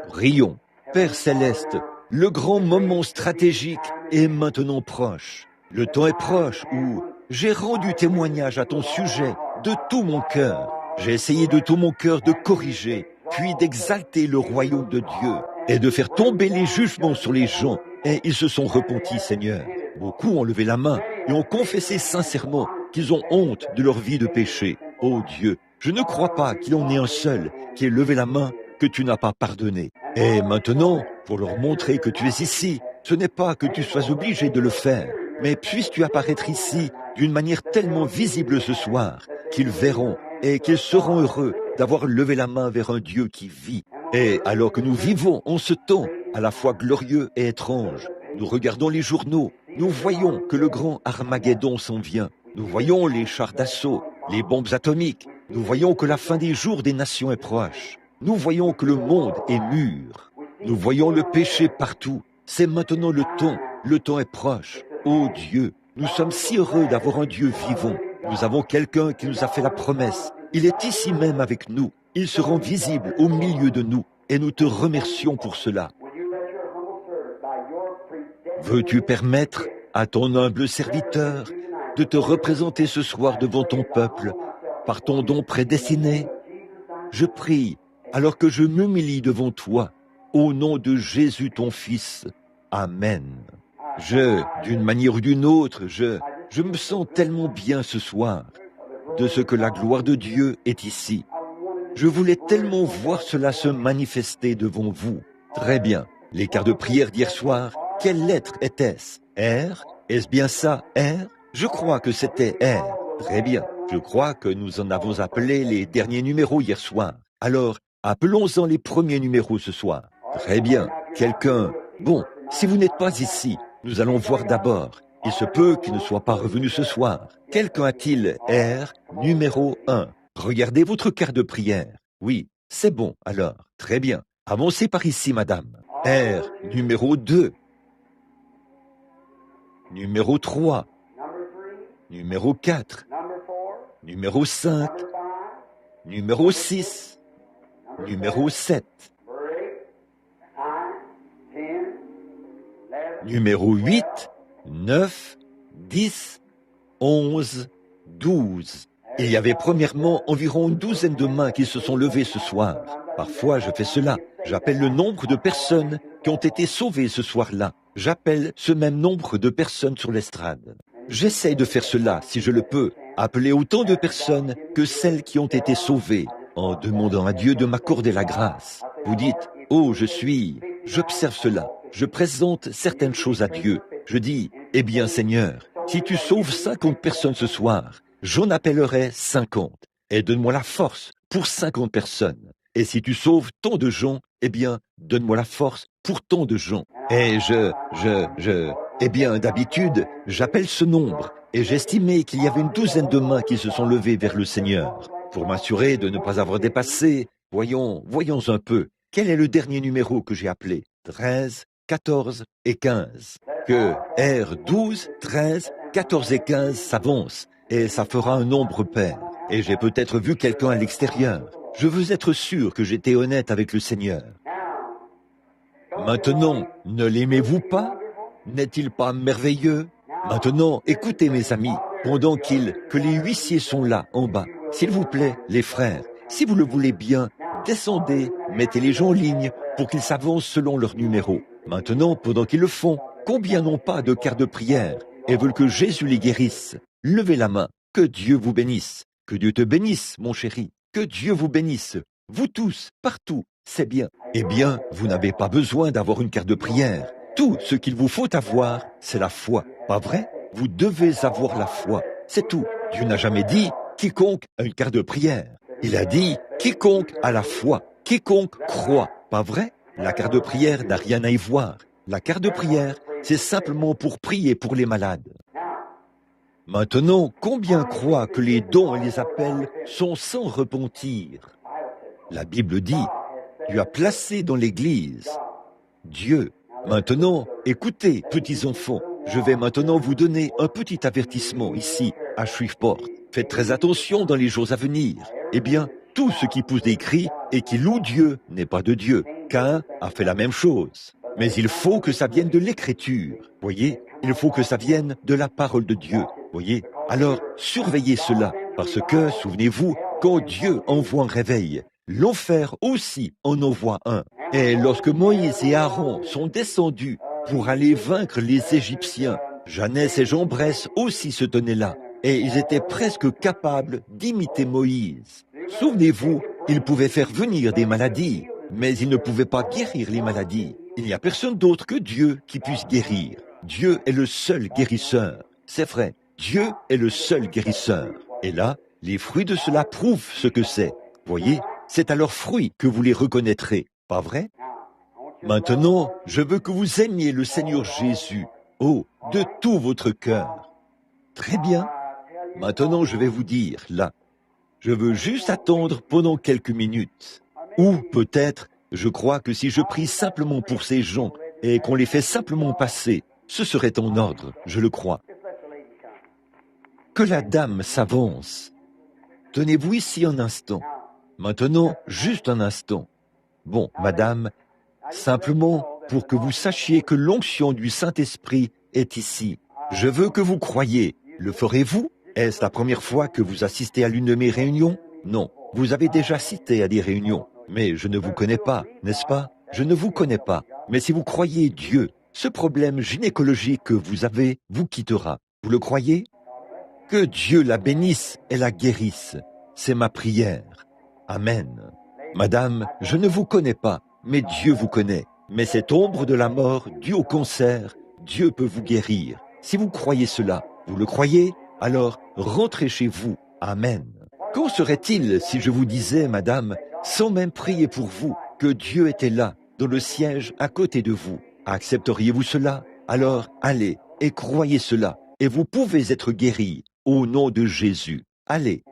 S1: Prions. Père céleste, le grand moment stratégique est maintenant proche. Le temps est proche où j'ai rendu témoignage à ton sujet de tout mon cœur. J'ai essayé de tout mon cœur de corriger, puis d'exalter le royaume de Dieu et de faire tomber les jugements sur les gens. Et ils se sont repentis, Seigneur. Beaucoup ont levé la main et ont confessé sincèrement qu'ils ont honte de leur vie de péché. Ô Dieu, je ne crois pas qu'il en ait un seul qui ait levé la main que tu n'as pas pardonné. Et maintenant, pour leur montrer que tu es ici, ce n'est pas que tu sois obligé de le faire, mais puisses-tu apparaître ici d'une manière tellement visible ce soir, qu'ils verront et qu'ils seront heureux d'avoir levé la main vers un Dieu qui vit. Et alors que nous vivons en ce temps à la fois glorieux et étrange, nous regardons les journaux, nous voyons que le grand Armageddon s'en vient. Nous voyons les chars d'assaut, les bombes atomiques. Nous voyons que la fin des jours des nations est proche. Nous voyons que le monde est mûr. Nous voyons le péché partout. C'est maintenant le temps est proche. Ô Dieu, nous sommes si heureux d'avoir un Dieu vivant. Nous avons quelqu'un qui nous a fait la promesse. Il est ici même avec nous. Il se rend visible au milieu de nous. Et nous te remercions pour cela. Veux-tu permettre à ton humble serviteur de te représenter ce soir devant ton peuple par ton don prédestiné? Je prie, alors que je m'humilie devant toi, au nom de Jésus ton Fils. Amen. D'une manière ou d'une autre, je me sens tellement bien ce soir de ce que la gloire de Dieu est ici. Je voulais tellement voir cela se manifester devant vous. Très bien. L'écart de prière d'hier soir, quelle lettre était-ce? R? Est-ce bien ça, R? Je crois que c'était R. Très bien. Je crois que nous en avons appelé les derniers numéros hier soir. Alors, appelons-en les premiers numéros ce soir. Très bien. Quelqu'un... Bon, si vous n'êtes pas ici, nous allons voir d'abord. Il se peut qu'il ne soit pas revenu ce soir. Quelqu'un a-t-il R numéro 1? Regardez votre carte de prière. Oui, c'est bon, alors. Très bien. Avancez par ici, madame. R numéro 2. Numéro 3. Numéro 4. Numéro 5. Numéro 6. Numéro 7. Numéro 8, 9, 10, 11, 12. Il y avait premièrement environ une douzaine de mains qui se sont levées ce soir. Parfois, je fais cela. J'appelle le nombre de personnes qui ont été sauvées ce soir-là. J'appelle ce même nombre de personnes sur l'estrade. J'essaye de faire cela, si je le peux, appeler autant de personnes que celles qui ont été sauvées, en demandant à Dieu de m'accorder la grâce. Vous dites, « Oh, j'observe cela. Je présente certaines choses à Dieu. Je dis, eh bien Seigneur, si tu sauves 50 personnes ce soir, j'en appellerai 50. Et donne-moi la force pour 50 personnes. Et si tu sauves tant de gens, eh bien, donne-moi la force pour tant de gens. Et eh bien, d'habitude, j'appelle ce nombre. Et j'estimais qu'il y avait une douzaine de mains qui se sont levées vers le Seigneur. Pour m'assurer de ne pas avoir dépassé, voyons un peu. Quel est le dernier numéro que j'ai appelé? 13, 14 et 15. Que R 12, 13, 14 et 15 s'avancent, et ça fera un nombre pair. Et j'ai peut-être vu quelqu'un à l'extérieur. Je veux être sûr que j'étais honnête avec le Seigneur. Maintenant, ne l'aimez-vous pas? N'est-il pas merveilleux? Maintenant, écoutez mes amis, pendant que les huissiers sont là, en bas. S'il vous plaît, les frères, si vous le voulez bien, descendez, mettez les gens en ligne pour qu'ils s'avancent selon leur numéro. Maintenant, pendant qu'ils le font, combien n'ont pas de carte de prière et veulent que Jésus les guérisse? Levez la main. Que Dieu vous bénisse. Que Dieu te bénisse, mon chéri. Que Dieu vous bénisse. Vous tous, partout, c'est bien. Eh bien, vous n'avez pas besoin d'avoir une carte de prière. Tout ce qu'il vous faut avoir, c'est la foi. Pas vrai? Vous devez avoir la foi. C'est tout. Dieu n'a jamais dit quiconque a une carte de prière. Il a dit quiconque a la foi. Quiconque croit. Pas vrai? La carte de prière n'a rien à y voir. La carte de prière, c'est simplement pour prier pour les malades. Maintenant, combien croient que les dons et les appels sont sans repentir? La Bible dit, Dieu a placé dans l'Église Dieu. Maintenant, écoutez, petits enfants, je vais maintenant vous donner un petit avertissement ici, à Shreveport. Faites très attention dans les jours à venir. Eh bien, tout ce qui pousse des cris et qui loue Dieu n'est pas de Dieu. Caïn a fait la même chose. Mais il faut que ça vienne de l'Écriture. Voyez, il faut que ça vienne de la parole de Dieu. Voyez, alors surveillez cela, parce que, souvenez-vous, quand Dieu envoie un réveil, l'enfer aussi en envoie un. Et lorsque Moïse et Aaron sont descendus pour aller vaincre les Égyptiens, Jeannès et Jean-Bresse aussi se tenaient là, et ils étaient presque capables d'imiter Moïse. Souvenez-vous, ils pouvaient faire venir des maladies, mais ils ne pouvaient pas guérir les maladies. Il n'y a personne d'autre que Dieu qui puisse guérir. Dieu est le seul guérisseur. C'est vrai, Dieu est le seul guérisseur. Et là, les fruits de cela prouvent ce que c'est. Voyez, c'est à leurs fruits que vous les reconnaîtrez. Pas vrai? Maintenant, je veux que vous aimiez le Seigneur Jésus, oh, de tout votre cœur. Très bien. Maintenant, je vais vous dire, là, je veux juste attendre pendant quelques minutes. Ou peut-être, je crois que si je prie simplement pour ces gens et qu'on les fait simplement passer, ce serait en ordre, je le crois. Que la dame s'avance. Tenez-vous ici un instant. Maintenant, juste un instant. Bon, madame, simplement pour que vous sachiez que l'onction du Saint-Esprit est ici. Je veux que vous croyiez. Le ferez-vous? Est-ce la première fois que vous assistez à l'une de mes réunions? Non, vous avez déjà assisté à des réunions. Mais je ne vous connais pas, n'est-ce pas? je ne vous connais pas, mais si vous croyez Dieu, ce problème gynécologique que vous avez vous quittera. Vous le croyez? Que Dieu la bénisse et la guérisse. C'est ma prière. Amen. Madame, je ne vous connais pas, mais Dieu vous connaît. Mais cette ombre de la mort due au cancer, Dieu peut vous guérir. Si vous croyez cela, vous le croyez? Alors rentrez chez vous. Amen. Qu'en serait-il si je vous disais, madame, sans même prier pour vous, que Dieu était là, dans le siège à côté de vous? Accepteriez-vous cela? Alors allez et croyez cela, et vous pouvez être guéri au nom de Jésus. Allez.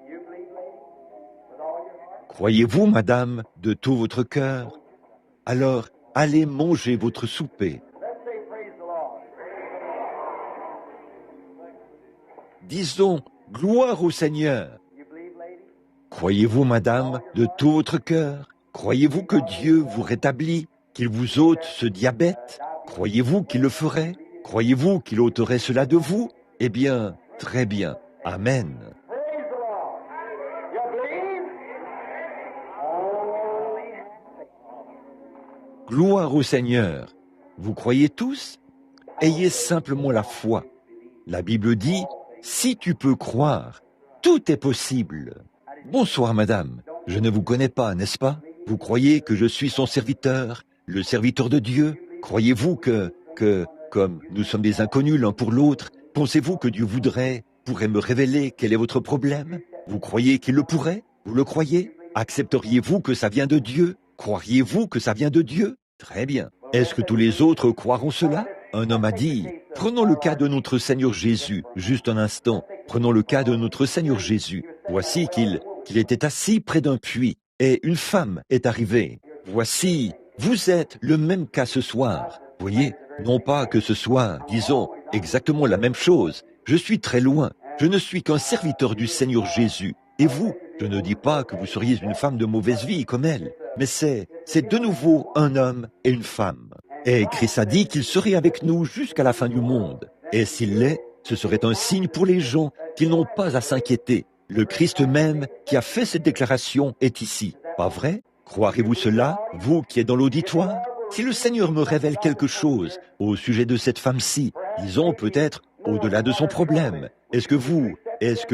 S1: Croyez-vous, madame, de tout votre cœur? Alors allez manger votre souper. Disons, gloire au Seigneur. Croyez-vous, madame, de tout votre cœur? Croyez-vous que Dieu vous rétablit, qu'il vous ôte ce diabète? Croyez-vous qu'il le ferait? Croyez-vous qu'il ôterait cela de vous? Eh bien, très bien. Amen. Gloire au Seigneur. Vous croyez tous? Ayez simplement la foi. La Bible dit, si tu peux croire, tout est possible. Bonsoir, madame. Je ne vous connais pas, n'est-ce pas? Vous croyez que je suis son serviteur, le serviteur de Dieu? Croyez-vous que, comme nous sommes des inconnus l'un pour l'autre, pensez-vous que Dieu pourrait me révéler quel est votre problème? Vous croyez qu'il le pourrait? Vous le croyez? Accepteriez-vous que ça vient de Dieu? Croiriez-vous que ça vient de Dieu? Très bien. Est-ce que tous les autres croiront cela? Un homme a dit, prenons le cas de notre Seigneur Jésus, juste un instant, prenons le cas de notre Seigneur Jésus. Voici qu'il était assis près d'un puits, et une femme est arrivée. Voici, vous êtes le même cas ce soir. Voyez, non pas que ce soit, disons, exactement la même chose. Je suis très loin. Je ne suis qu'un serviteur du Seigneur Jésus. Et vous, je ne dis pas que vous seriez une femme de mauvaise vie comme elle, mais c'est de nouveau un homme et une femme. Et Christ a dit qu'il serait avec nous jusqu'à la fin du monde. Et s'il l'est, ce serait un signe pour les gens qu'ils n'ont pas à s'inquiéter. Le Christ même qui a fait cette déclaration est ici. Pas vrai? Croirez-vous cela, vous qui êtes dans l'auditoire? Si le Seigneur me révèle quelque chose au sujet de cette femme-ci, disons peut-être au-delà de son problème, est-ce que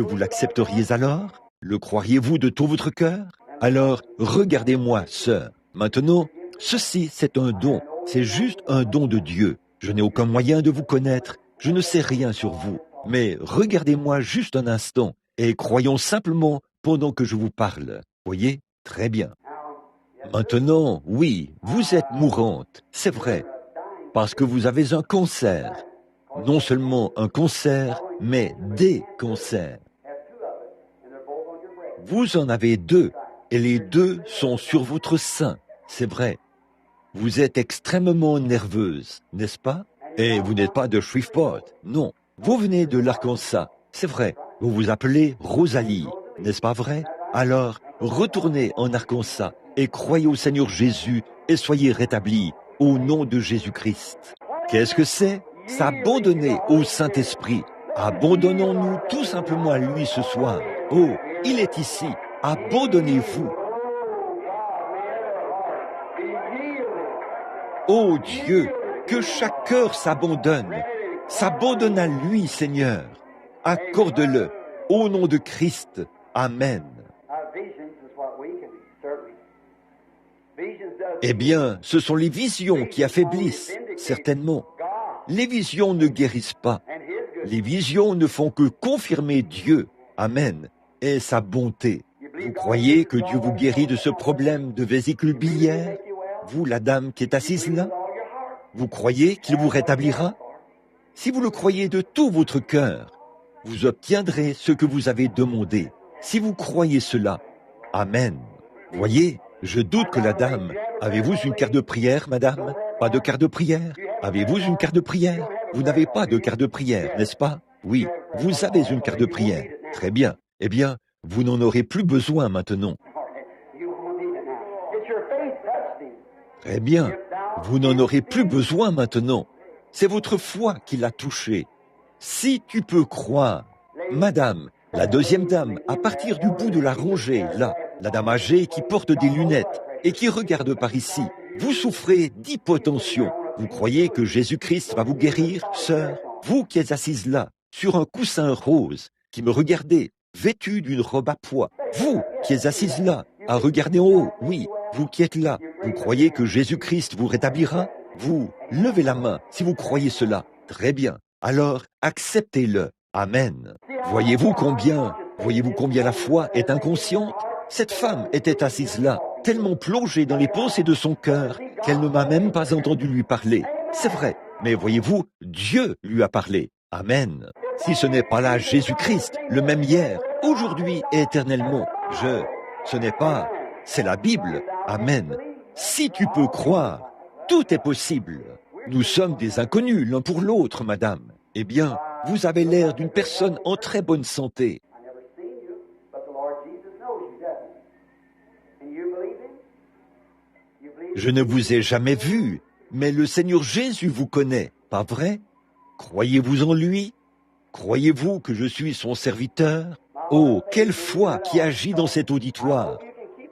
S1: vous l'accepteriez alors? Le croiriez-vous de tout votre cœur? Alors, regardez-moi, sœur. Maintenant, ceci, c'est un don. C'est juste un don de Dieu. Je n'ai aucun moyen de vous connaître. Je ne sais rien sur vous. Mais regardez-moi juste un instant et croyons simplement pendant que je vous parle. Voyez? Très bien. Maintenant, oui, vous êtes mourante. C'est vrai. Parce que vous avez un cancer. Non seulement un cancer, mais des cancers. Vous en avez 2, et les 2 sont sur votre sein, c'est vrai. Vous êtes extrêmement nerveuse, n'est-ce pas? Et vous n'êtes pas de Shreveport, non. Vous venez de l'Arkansas, c'est vrai. Vous vous appelez Rosalie, n'est-ce pas vrai? Alors, retournez en Arkansas et croyez au Seigneur Jésus et soyez rétablis au nom de Jésus-Christ. Qu'est-ce que c'est? S'abandonner au Saint-Esprit. Abandonnons-nous tout simplement à lui ce soir. Oh, il est ici. Abandonnez-vous. Oh Dieu, que chaque cœur s'abandonne à lui, Seigneur. Accorde-le au nom de Christ. Amen. Eh bien, ce sont les visions qui affaiblissent, certainement. Les visions ne guérissent pas. Les visions ne font que confirmer Dieu. Amen. Et sa bonté. Vous croyez que Dieu vous guérit de ce problème de vésicule biliaire? Vous, la dame qui est assise là? Vous croyez qu'il vous rétablira? Si vous le croyez de tout votre cœur, vous obtiendrez ce que vous avez demandé. Si vous croyez cela, Amen. Voyez, je doute que la dame... Avez-vous une carte de prière, madame? Pas de carte de prière? Avez-vous une carte de prière? Vous n'avez pas de carte de prière, n'est-ce pas? Oui, vous avez une carte de prière. Très bien. Eh bien, vous n'en aurez plus besoin maintenant. Très bien. Vous n'en aurez plus besoin maintenant. C'est votre foi qui l'a touché. Si tu peux croire, madame, la deuxième dame, à partir du bout de la rangée, là, la dame âgée qui porte des lunettes et qui regarde par ici, Vous souffrez d'hypotension. Vous croyez que Jésus-Christ va vous guérir, sœur? Vous qui êtes assise là, sur un coussin rose, qui me regardez, vêtue d'une robe à pois. Vous qui êtes assise là, à regarder en haut, oui, vous qui êtes là, vous croyez que Jésus-Christ vous rétablira? Vous, levez la main si vous croyez cela. Très bien. Alors, acceptez-le. Amen. Voyez-vous combien la foi est inconsciente? Cette femme était assise là, tellement plongée dans les pensées de son cœur, qu'elle ne m'a même pas entendu lui parler. C'est vrai, mais voyez-vous, Dieu lui a parlé. Amen. Si ce n'est pas là Jésus-Christ, le même hier, aujourd'hui et éternellement, ce n'est pas, c'est la Bible. Amen. Si tu peux croire, tout est possible. Nous sommes des inconnus l'un pour l'autre, madame. Eh bien, vous avez l'air d'une personne en très bonne santé. Je ne vous ai jamais vu, mais le Seigneur Jésus vous connaît, pas vrai? Croyez-vous en lui? Croyez-vous que je suis son serviteur? Oh, quelle foi qui agit dans cet auditoire!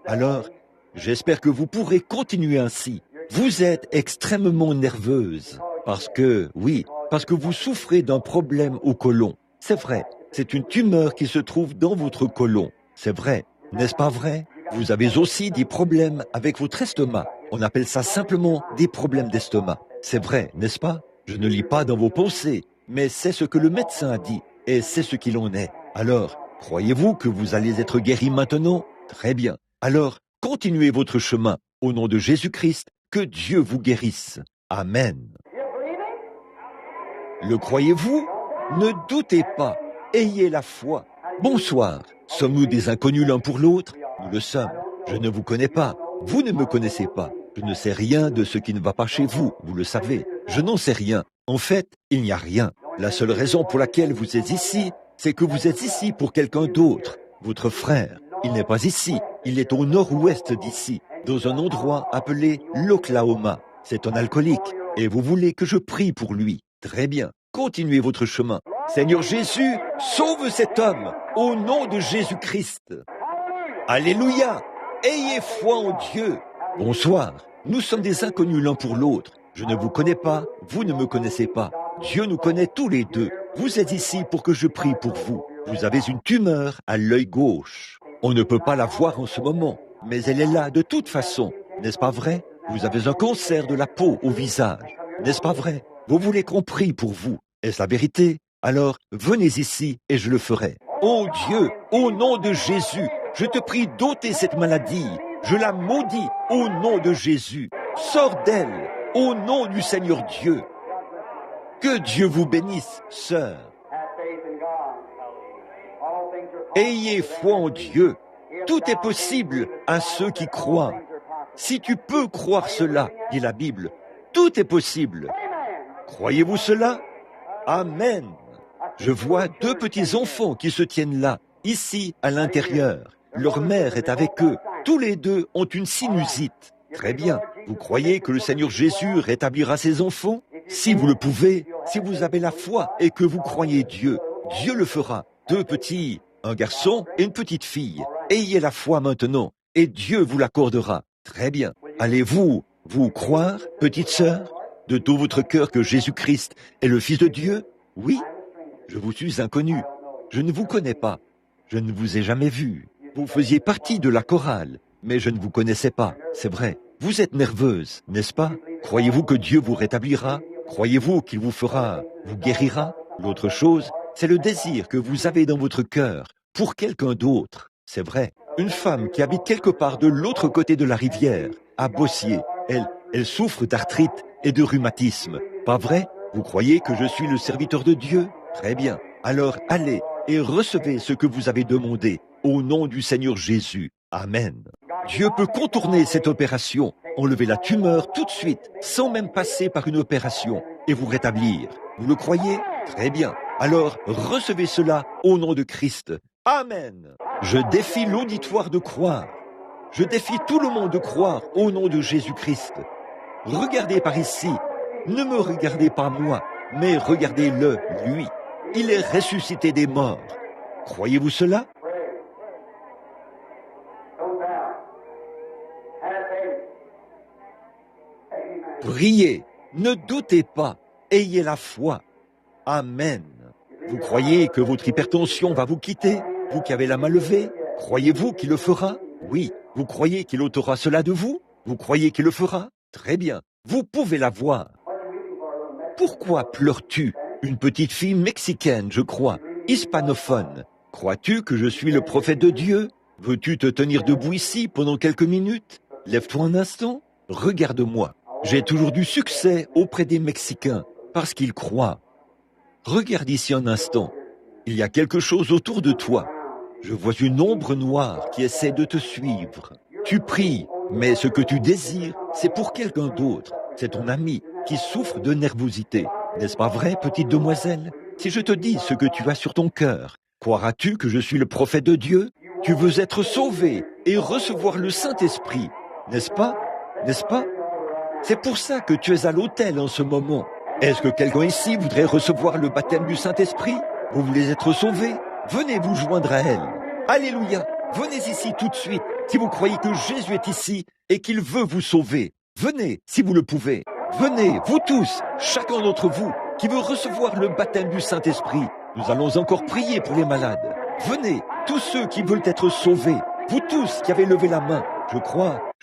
S1: Alors, j'espère que vous pourrez continuer ainsi. Vous êtes extrêmement nerveuse, parce que vous souffrez d'un problème au côlon. C'est vrai, c'est une tumeur qui se trouve dans votre côlon. C'est vrai, n'est-ce pas vrai? Vous avez aussi des problèmes avec votre estomac. On appelle ça simplement des problèmes d'estomac. C'est vrai, n'est-ce pas? Je ne lis pas dans vos pensées, mais c'est ce que le médecin a dit, et c'est ce qu'il en est. Alors, croyez-vous que vous allez être guéri maintenant? Très bien. Alors, continuez votre chemin. Au nom de Jésus-Christ, que Dieu vous guérisse. Amen. Le croyez-vous? Ne doutez pas. Ayez la foi. Bonsoir. Sommes-nous des inconnus l'un pour l'autre? Nous le sommes. Je ne vous connais pas. Vous ne me connaissez pas. Je ne sais rien de ce qui ne va pas chez vous, vous le savez. Je n'en sais rien. En fait, il n'y a rien. La seule raison pour laquelle vous êtes ici, c'est que vous êtes ici pour quelqu'un d'autre. Votre frère, il n'est pas ici. Il est au nord-ouest d'ici, dans un endroit appelé l'Oklahoma. C'est un alcoolique. Et vous voulez que je prie pour lui. Très bien. Continuez votre chemin. Seigneur Jésus, sauve cet homme au nom de Jésus-Christ. Alléluia. Ayez foi en Dieu. Bonsoir. Nous sommes des inconnus l'un pour l'autre. Je ne vous connais pas, vous ne me connaissez pas. Dieu nous connaît tous les deux. Vous êtes ici pour que je prie pour vous. Vous avez une tumeur à l'œil gauche. On ne peut pas la voir en ce moment, mais elle est là de toute façon. N'est-ce pas vrai? Vous avez un cancer de la peau au visage. N'est-ce pas vrai? Vous voulez qu'on prie pour vous. Est-ce la vérité? Alors, venez ici et je le ferai. Oh Dieu, au nom de Jésus, je te prie d'ôter cette maladie. Je la maudis au nom de Jésus. Sors d'elle au nom du Seigneur Dieu. Que Dieu vous bénisse, sœur. Ayez foi en Dieu. Tout est possible à ceux qui croient. Si tu peux croire cela, dit la Bible, tout est possible. Croyez-vous cela? Amen. Je vois deux petits enfants qui se tiennent là, ici, à l'intérieur. Leur mère est avec eux. Tous les deux ont une sinusite. Très bien. Vous croyez que le Seigneur Jésus rétablira ses enfants? Si vous le pouvez, si vous avez la foi et que vous croyez Dieu, Dieu le fera. Deux petits, un garçon et une petite fille. Ayez la foi maintenant et Dieu vous l'accordera. Très bien. Allez-vous croire, petite sœur, de tout votre cœur que Jésus-Christ est le Fils de Dieu? Oui. Je vous suis inconnu. Je ne vous connais pas. Je ne vous ai jamais vu. Vous faisiez partie de la chorale, mais je ne vous connaissais pas. C'est vrai. Vous êtes nerveuse, n'est-ce pas? Croyez-vous que Dieu vous rétablira? Croyez-vous qu'il vous guérira? L'autre chose, c'est le désir que vous avez dans votre cœur pour quelqu'un d'autre. C'est vrai. Une femme qui habite quelque part de l'autre côté de la rivière, à Bossier, elle souffre d'arthrite et de rhumatisme. Pas vrai? Vous croyez que je suis le serviteur de Dieu? Très bien. Alors allez et recevez ce que vous avez demandé au nom du Seigneur Jésus. Amen. Dieu peut contourner cette opération, enlever la tumeur tout de suite, sans même passer par une opération, et vous rétablir. Vous le croyez? Très bien. Alors recevez cela au nom de Christ. Amen. Je défie l'auditoire de croire. Je défie tout le monde de croire au nom de Jésus-Christ. Regardez par ici. Ne me regardez pas moi, mais regardez-le, lui. Il est ressuscité des morts. Croyez-vous cela? Priez, ne doutez pas, ayez la foi. Amen. Vous croyez que votre hypertension va vous quitter, vous qui avez la main levée? Croyez-vous qu'il le fera? Oui. Vous croyez qu'il ôtera cela de vous? Vous croyez qu'il le fera? Très bien. Vous pouvez la voir. Pourquoi pleures-tu? Une petite fille mexicaine, je crois, hispanophone. Crois-tu que je suis le prophète de Dieu? Veux-tu te tenir debout ici pendant quelques minutes? Lève-toi un instant. Regarde-moi. J'ai toujours du succès auprès des Mexicains parce qu'ils croient. Regarde ici un instant. Il y a quelque chose autour de toi. Je vois une ombre noire qui essaie de te suivre. Tu pries, mais ce que tu désires, c'est pour quelqu'un d'autre. C'est ton ami qui souffre de nervosité. N'est-ce pas vrai, petite demoiselle? Si je te dis ce que tu as sur ton cœur, croiras-tu que je suis le prophète de Dieu? Tu veux être sauvé et recevoir le Saint-Esprit, n'est-ce pas? N'est-ce pas? C'est pour ça que tu es à l'autel en ce moment. Est-ce que quelqu'un ici voudrait recevoir le baptême du Saint-Esprit? Vous voulez être sauvé? Venez vous joindre à elle. Alléluia! Venez ici tout de suite, si vous croyez que Jésus est ici et qu'il veut vous sauver. Venez, si vous le pouvez. Venez, vous tous, chacun d'entre vous, qui veut recevoir le baptême du Saint-Esprit. Nous allons encore prier pour les malades. Venez, tous ceux qui veulent être sauvés. Vous tous qui avez levé la main. Je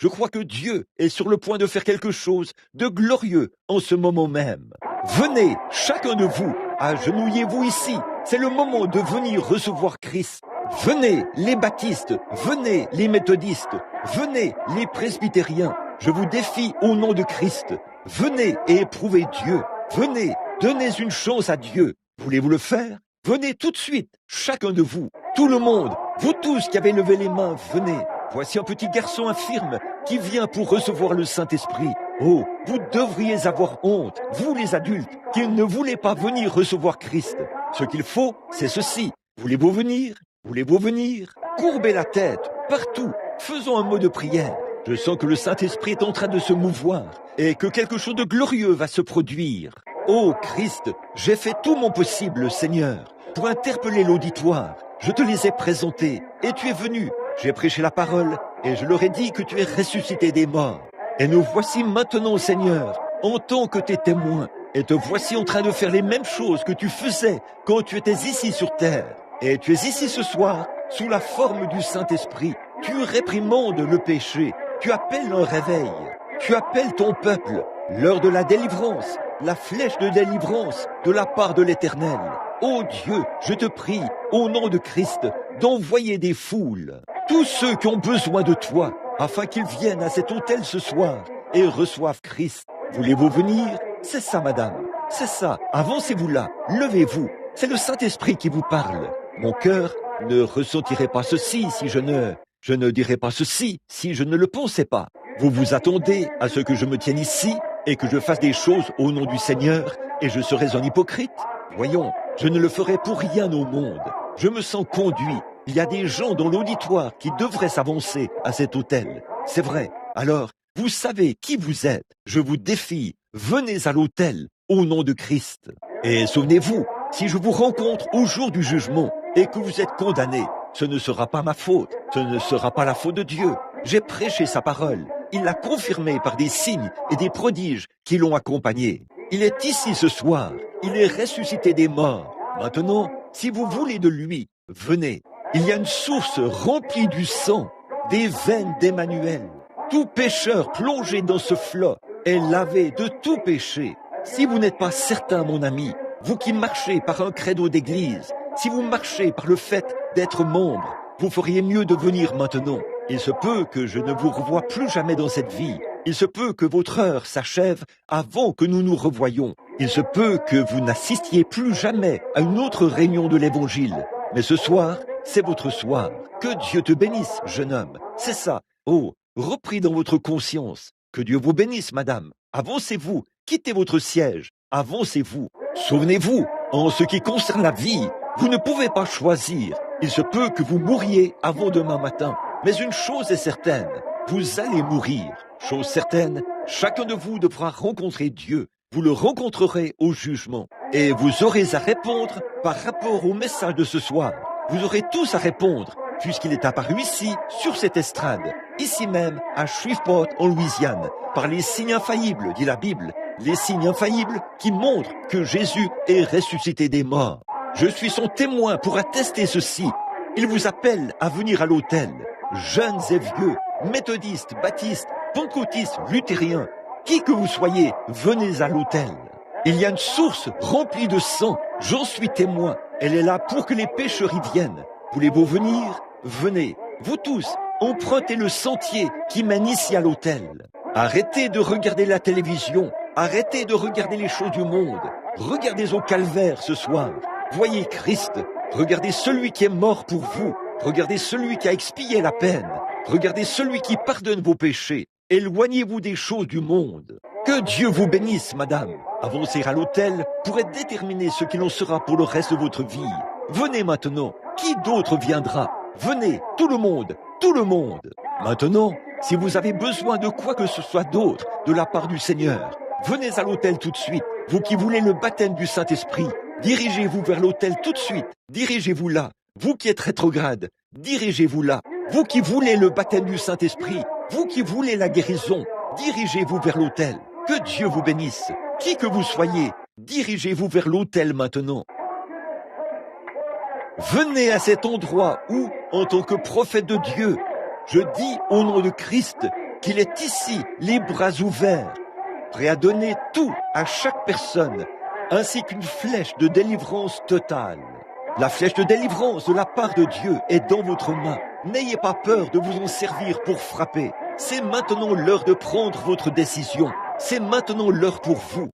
S1: crois que Dieu est sur le point de faire quelque chose de glorieux en ce moment même. Venez, chacun de vous, agenouillez-vous ici. C'est le moment de venir recevoir Christ. Venez, les baptistes, venez, les méthodistes, venez, les presbytériens. Je vous défie au nom de Christ. Venez et éprouvez Dieu. Venez, donnez une chance à Dieu. Voulez-vous le faire? Venez tout de suite, chacun de vous, tout le monde, vous tous qui avez levé les mains, venez. Voici un petit garçon infirme qui vient pour recevoir le Saint-Esprit. Oh, vous devriez avoir honte, vous les adultes, qui ne voulez pas venir recevoir Christ. Ce qu'il faut, c'est ceci. Voulez-vous venir? Voulez-vous venir? Courbez la tête, partout. Faisons un mot de prière. Je sens que le Saint-Esprit est en train de se mouvoir et que quelque chose de glorieux va se produire. Oh Christ, j'ai fait tout mon possible, Seigneur, pour interpeller l'auditoire. Je te les ai présentés et tu es venu. J'ai prêché la parole et je leur ai dit que tu es ressuscité des morts. Et nous voici maintenant, Seigneur, en tant que tes témoins. Et te voici en train de faire les mêmes choses que tu faisais quand tu étais ici sur terre. Et tu es ici ce soir sous la forme du Saint-Esprit. Tu réprimandes le péché. Tu appelles un réveil. Tu appelles ton peuple. L'heure de la délivrance. La flèche de délivrance de la part de l'Éternel. Ô Dieu, je te prie, au nom de Christ, d'envoyer des foules. Tous ceux qui ont besoin de toi, afin qu'ils viennent à cet autel ce soir et reçoivent Christ. Voulez-vous venir? C'est ça, madame. C'est ça. Avancez-vous là. Levez-vous. C'est le Saint-Esprit qui vous parle. Mon cœur ne ressentirait pas ceci si je ne dirais pas ceci si je ne le pensais pas. Vous vous attendez à ce que je me tienne ici et que je fasse des choses au nom du Seigneur et je serais un hypocrite? Voyons, je ne le ferai pour rien au monde. Je me sens conduit. Il y a des gens dans l'auditoire qui devraient s'avancer à cet autel. C'est vrai. Alors, vous savez qui vous êtes. Je vous défie. Venez à l'autel au nom de Christ. Et souvenez-vous, si je vous rencontre au jour du jugement et que vous êtes condamné, ce ne sera pas ma faute. Ce ne sera pas la faute de Dieu. J'ai prêché sa parole. Il l'a confirmé par des signes et des prodiges qui l'ont accompagné. Il est ici ce soir. Il est ressuscité des morts. Maintenant, si vous voulez de lui, venez. Il y a une source remplie du sang, des veines d'Emmanuel. Tout pécheur plongé dans ce flot est lavé de tout péché. Si vous n'êtes pas certain, mon ami, vous qui marchez par un credo d'église, si vous marchez par le fait d'être membre, vous feriez mieux de venir maintenant. Il se peut que je ne vous revoie plus jamais dans cette vie. Il se peut que votre heure s'achève avant que nous nous revoyions. Il se peut que vous n'assistiez plus jamais à une autre réunion de l'Évangile. Mais ce soir, c'est votre soir. Que Dieu te bénisse, jeune homme. C'est ça. Oh, repris dans votre conscience. Que Dieu vous bénisse, madame. Avancez-vous. Quittez votre siège. Avancez-vous. Souvenez-vous, en ce qui concerne la vie, vous ne pouvez pas choisir. Il se peut que vous mouriez avant demain matin. Mais une chose est certaine, vous allez mourir. Chose certaine, chacun de vous devra rencontrer Dieu. Vous le rencontrerez au jugement. Et vous aurez à répondre par rapport au message de ce soir. Vous aurez tous à répondre puisqu'il est apparu ici, sur cette estrade, ici même, à Shreveport, en Louisiane, par les signes infaillibles, dit la Bible, les signes infaillibles qui montrent que Jésus est ressuscité des morts. Je suis son témoin pour attester ceci. Il vous appelle à venir à l'autel, jeunes et vieux, méthodistes, baptistes, pentecôtistes, luthériens, qui que vous soyez, venez à l'autel. Il y a une source remplie de sang, j'en suis témoin. Elle est là pour que les pécheurs y viennent. Voulez-vous venir? Venez. Vous tous, empruntez le sentier qui mène ici à l'autel. Arrêtez de regarder la télévision. Arrêtez de regarder les choses du monde. Regardez au calvaire ce soir. Voyez Christ. Regardez celui qui est mort pour vous. Regardez celui qui a expié la peine. Regardez celui qui pardonne vos péchés. Éloignez-vous des choses du monde. Que Dieu vous bénisse, madame. Avancez à l'autel pourrait déterminer ce qu'il en sera pour le reste de votre vie. Venez maintenant. Qui d'autre viendra? Venez, tout le monde, tout le monde. Maintenant, si vous avez besoin de quoi que ce soit d'autre de la part du Seigneur, venez à l'autel tout de suite. Vous qui voulez le baptême du Saint-Esprit, dirigez-vous vers l'autel tout de suite. Dirigez-vous là. Vous qui êtes rétrograde, dirigez-vous là. Vous qui voulez le baptême du Saint-Esprit, vous qui voulez la guérison, dirigez-vous vers l'autel. Que Dieu vous bénisse. Qui que vous soyez, dirigez-vous vers l'autel maintenant. Venez à cet endroit où, en tant que prophète de Dieu, je dis au nom de Christ qu'il est ici, les bras ouverts, prêt à donner tout à chaque personne, ainsi qu'une flèche de délivrance totale. La flèche de délivrance de la part de Dieu est dans votre main. N'ayez pas peur de vous en servir pour frapper. C'est maintenant l'heure de prendre votre décision. C'est maintenant l'heure pour vous.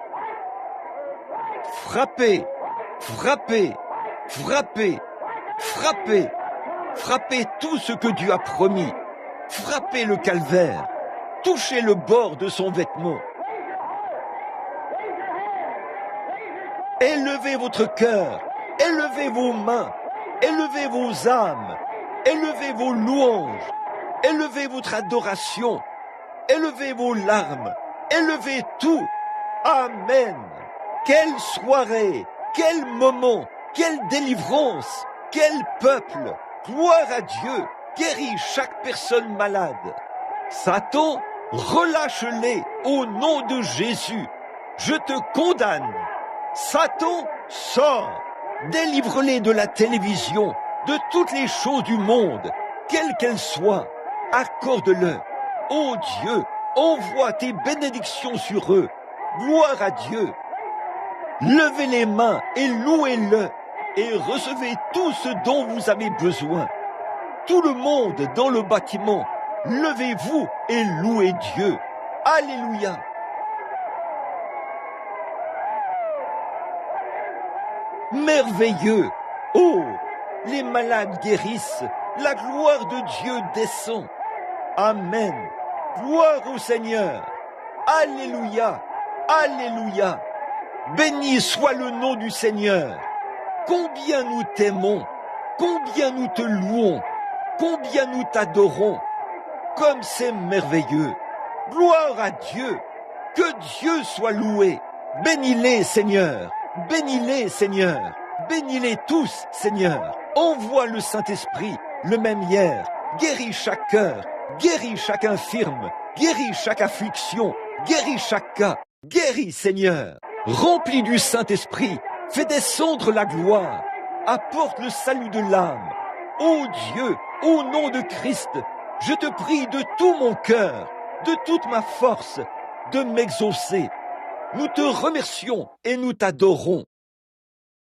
S1: Frappez, frappez, frappez, frappez, frappez tout ce que Dieu a promis. Frappez le calvaire. Touchez le bord de son vêtement. Élevez votre cœur. Élevez vos mains. Élevez vos âmes. Élevez vos louanges. Élevez votre adoration. Élevez vos larmes. Élevez tout. Amen. Quelle soirée, quel moment, quelle délivrance, quel peuple. Gloire à Dieu. Guéris chaque personne malade. Satan, relâche-les au nom de Jésus. Je te condamne. Satan, sors. Délivre-les de la télévision, de toutes les choses du monde, quelles qu'elles soient. Accorde-le. Ô Dieu, envoie tes bénédictions sur eux. Gloire à Dieu. Levez les mains et louez-le et recevez tout ce dont vous avez besoin. Tout le monde dans le bâtiment, levez-vous et louez Dieu. Alléluia. Merveilleux. Oh, les malades guérissent. La gloire de Dieu descend. Amen. Gloire au Seigneur. Alléluia. Alléluia. Béni soit le nom du Seigneur. Combien nous t'aimons. Combien nous te louons. Combien nous t'adorons. Comme c'est merveilleux. Gloire à Dieu. Que Dieu soit loué. Bénis-les, Seigneur. Bénis-les, Seigneur. Bénis-les tous, Seigneur. Envoie le Saint-Esprit, le même hier. Guéris chaque cœur. Guéris chaque infirme. Guéris chaque affliction. Guéris chaque cas. Guéris, Seigneur. Remplis du Saint-Esprit. Fais descendre la gloire. Apporte le salut de l'âme. Ô Dieu, au nom de Christ, je te prie de tout mon cœur, de toute ma force, de m'exaucer. Nous te remercions et nous t'adorons.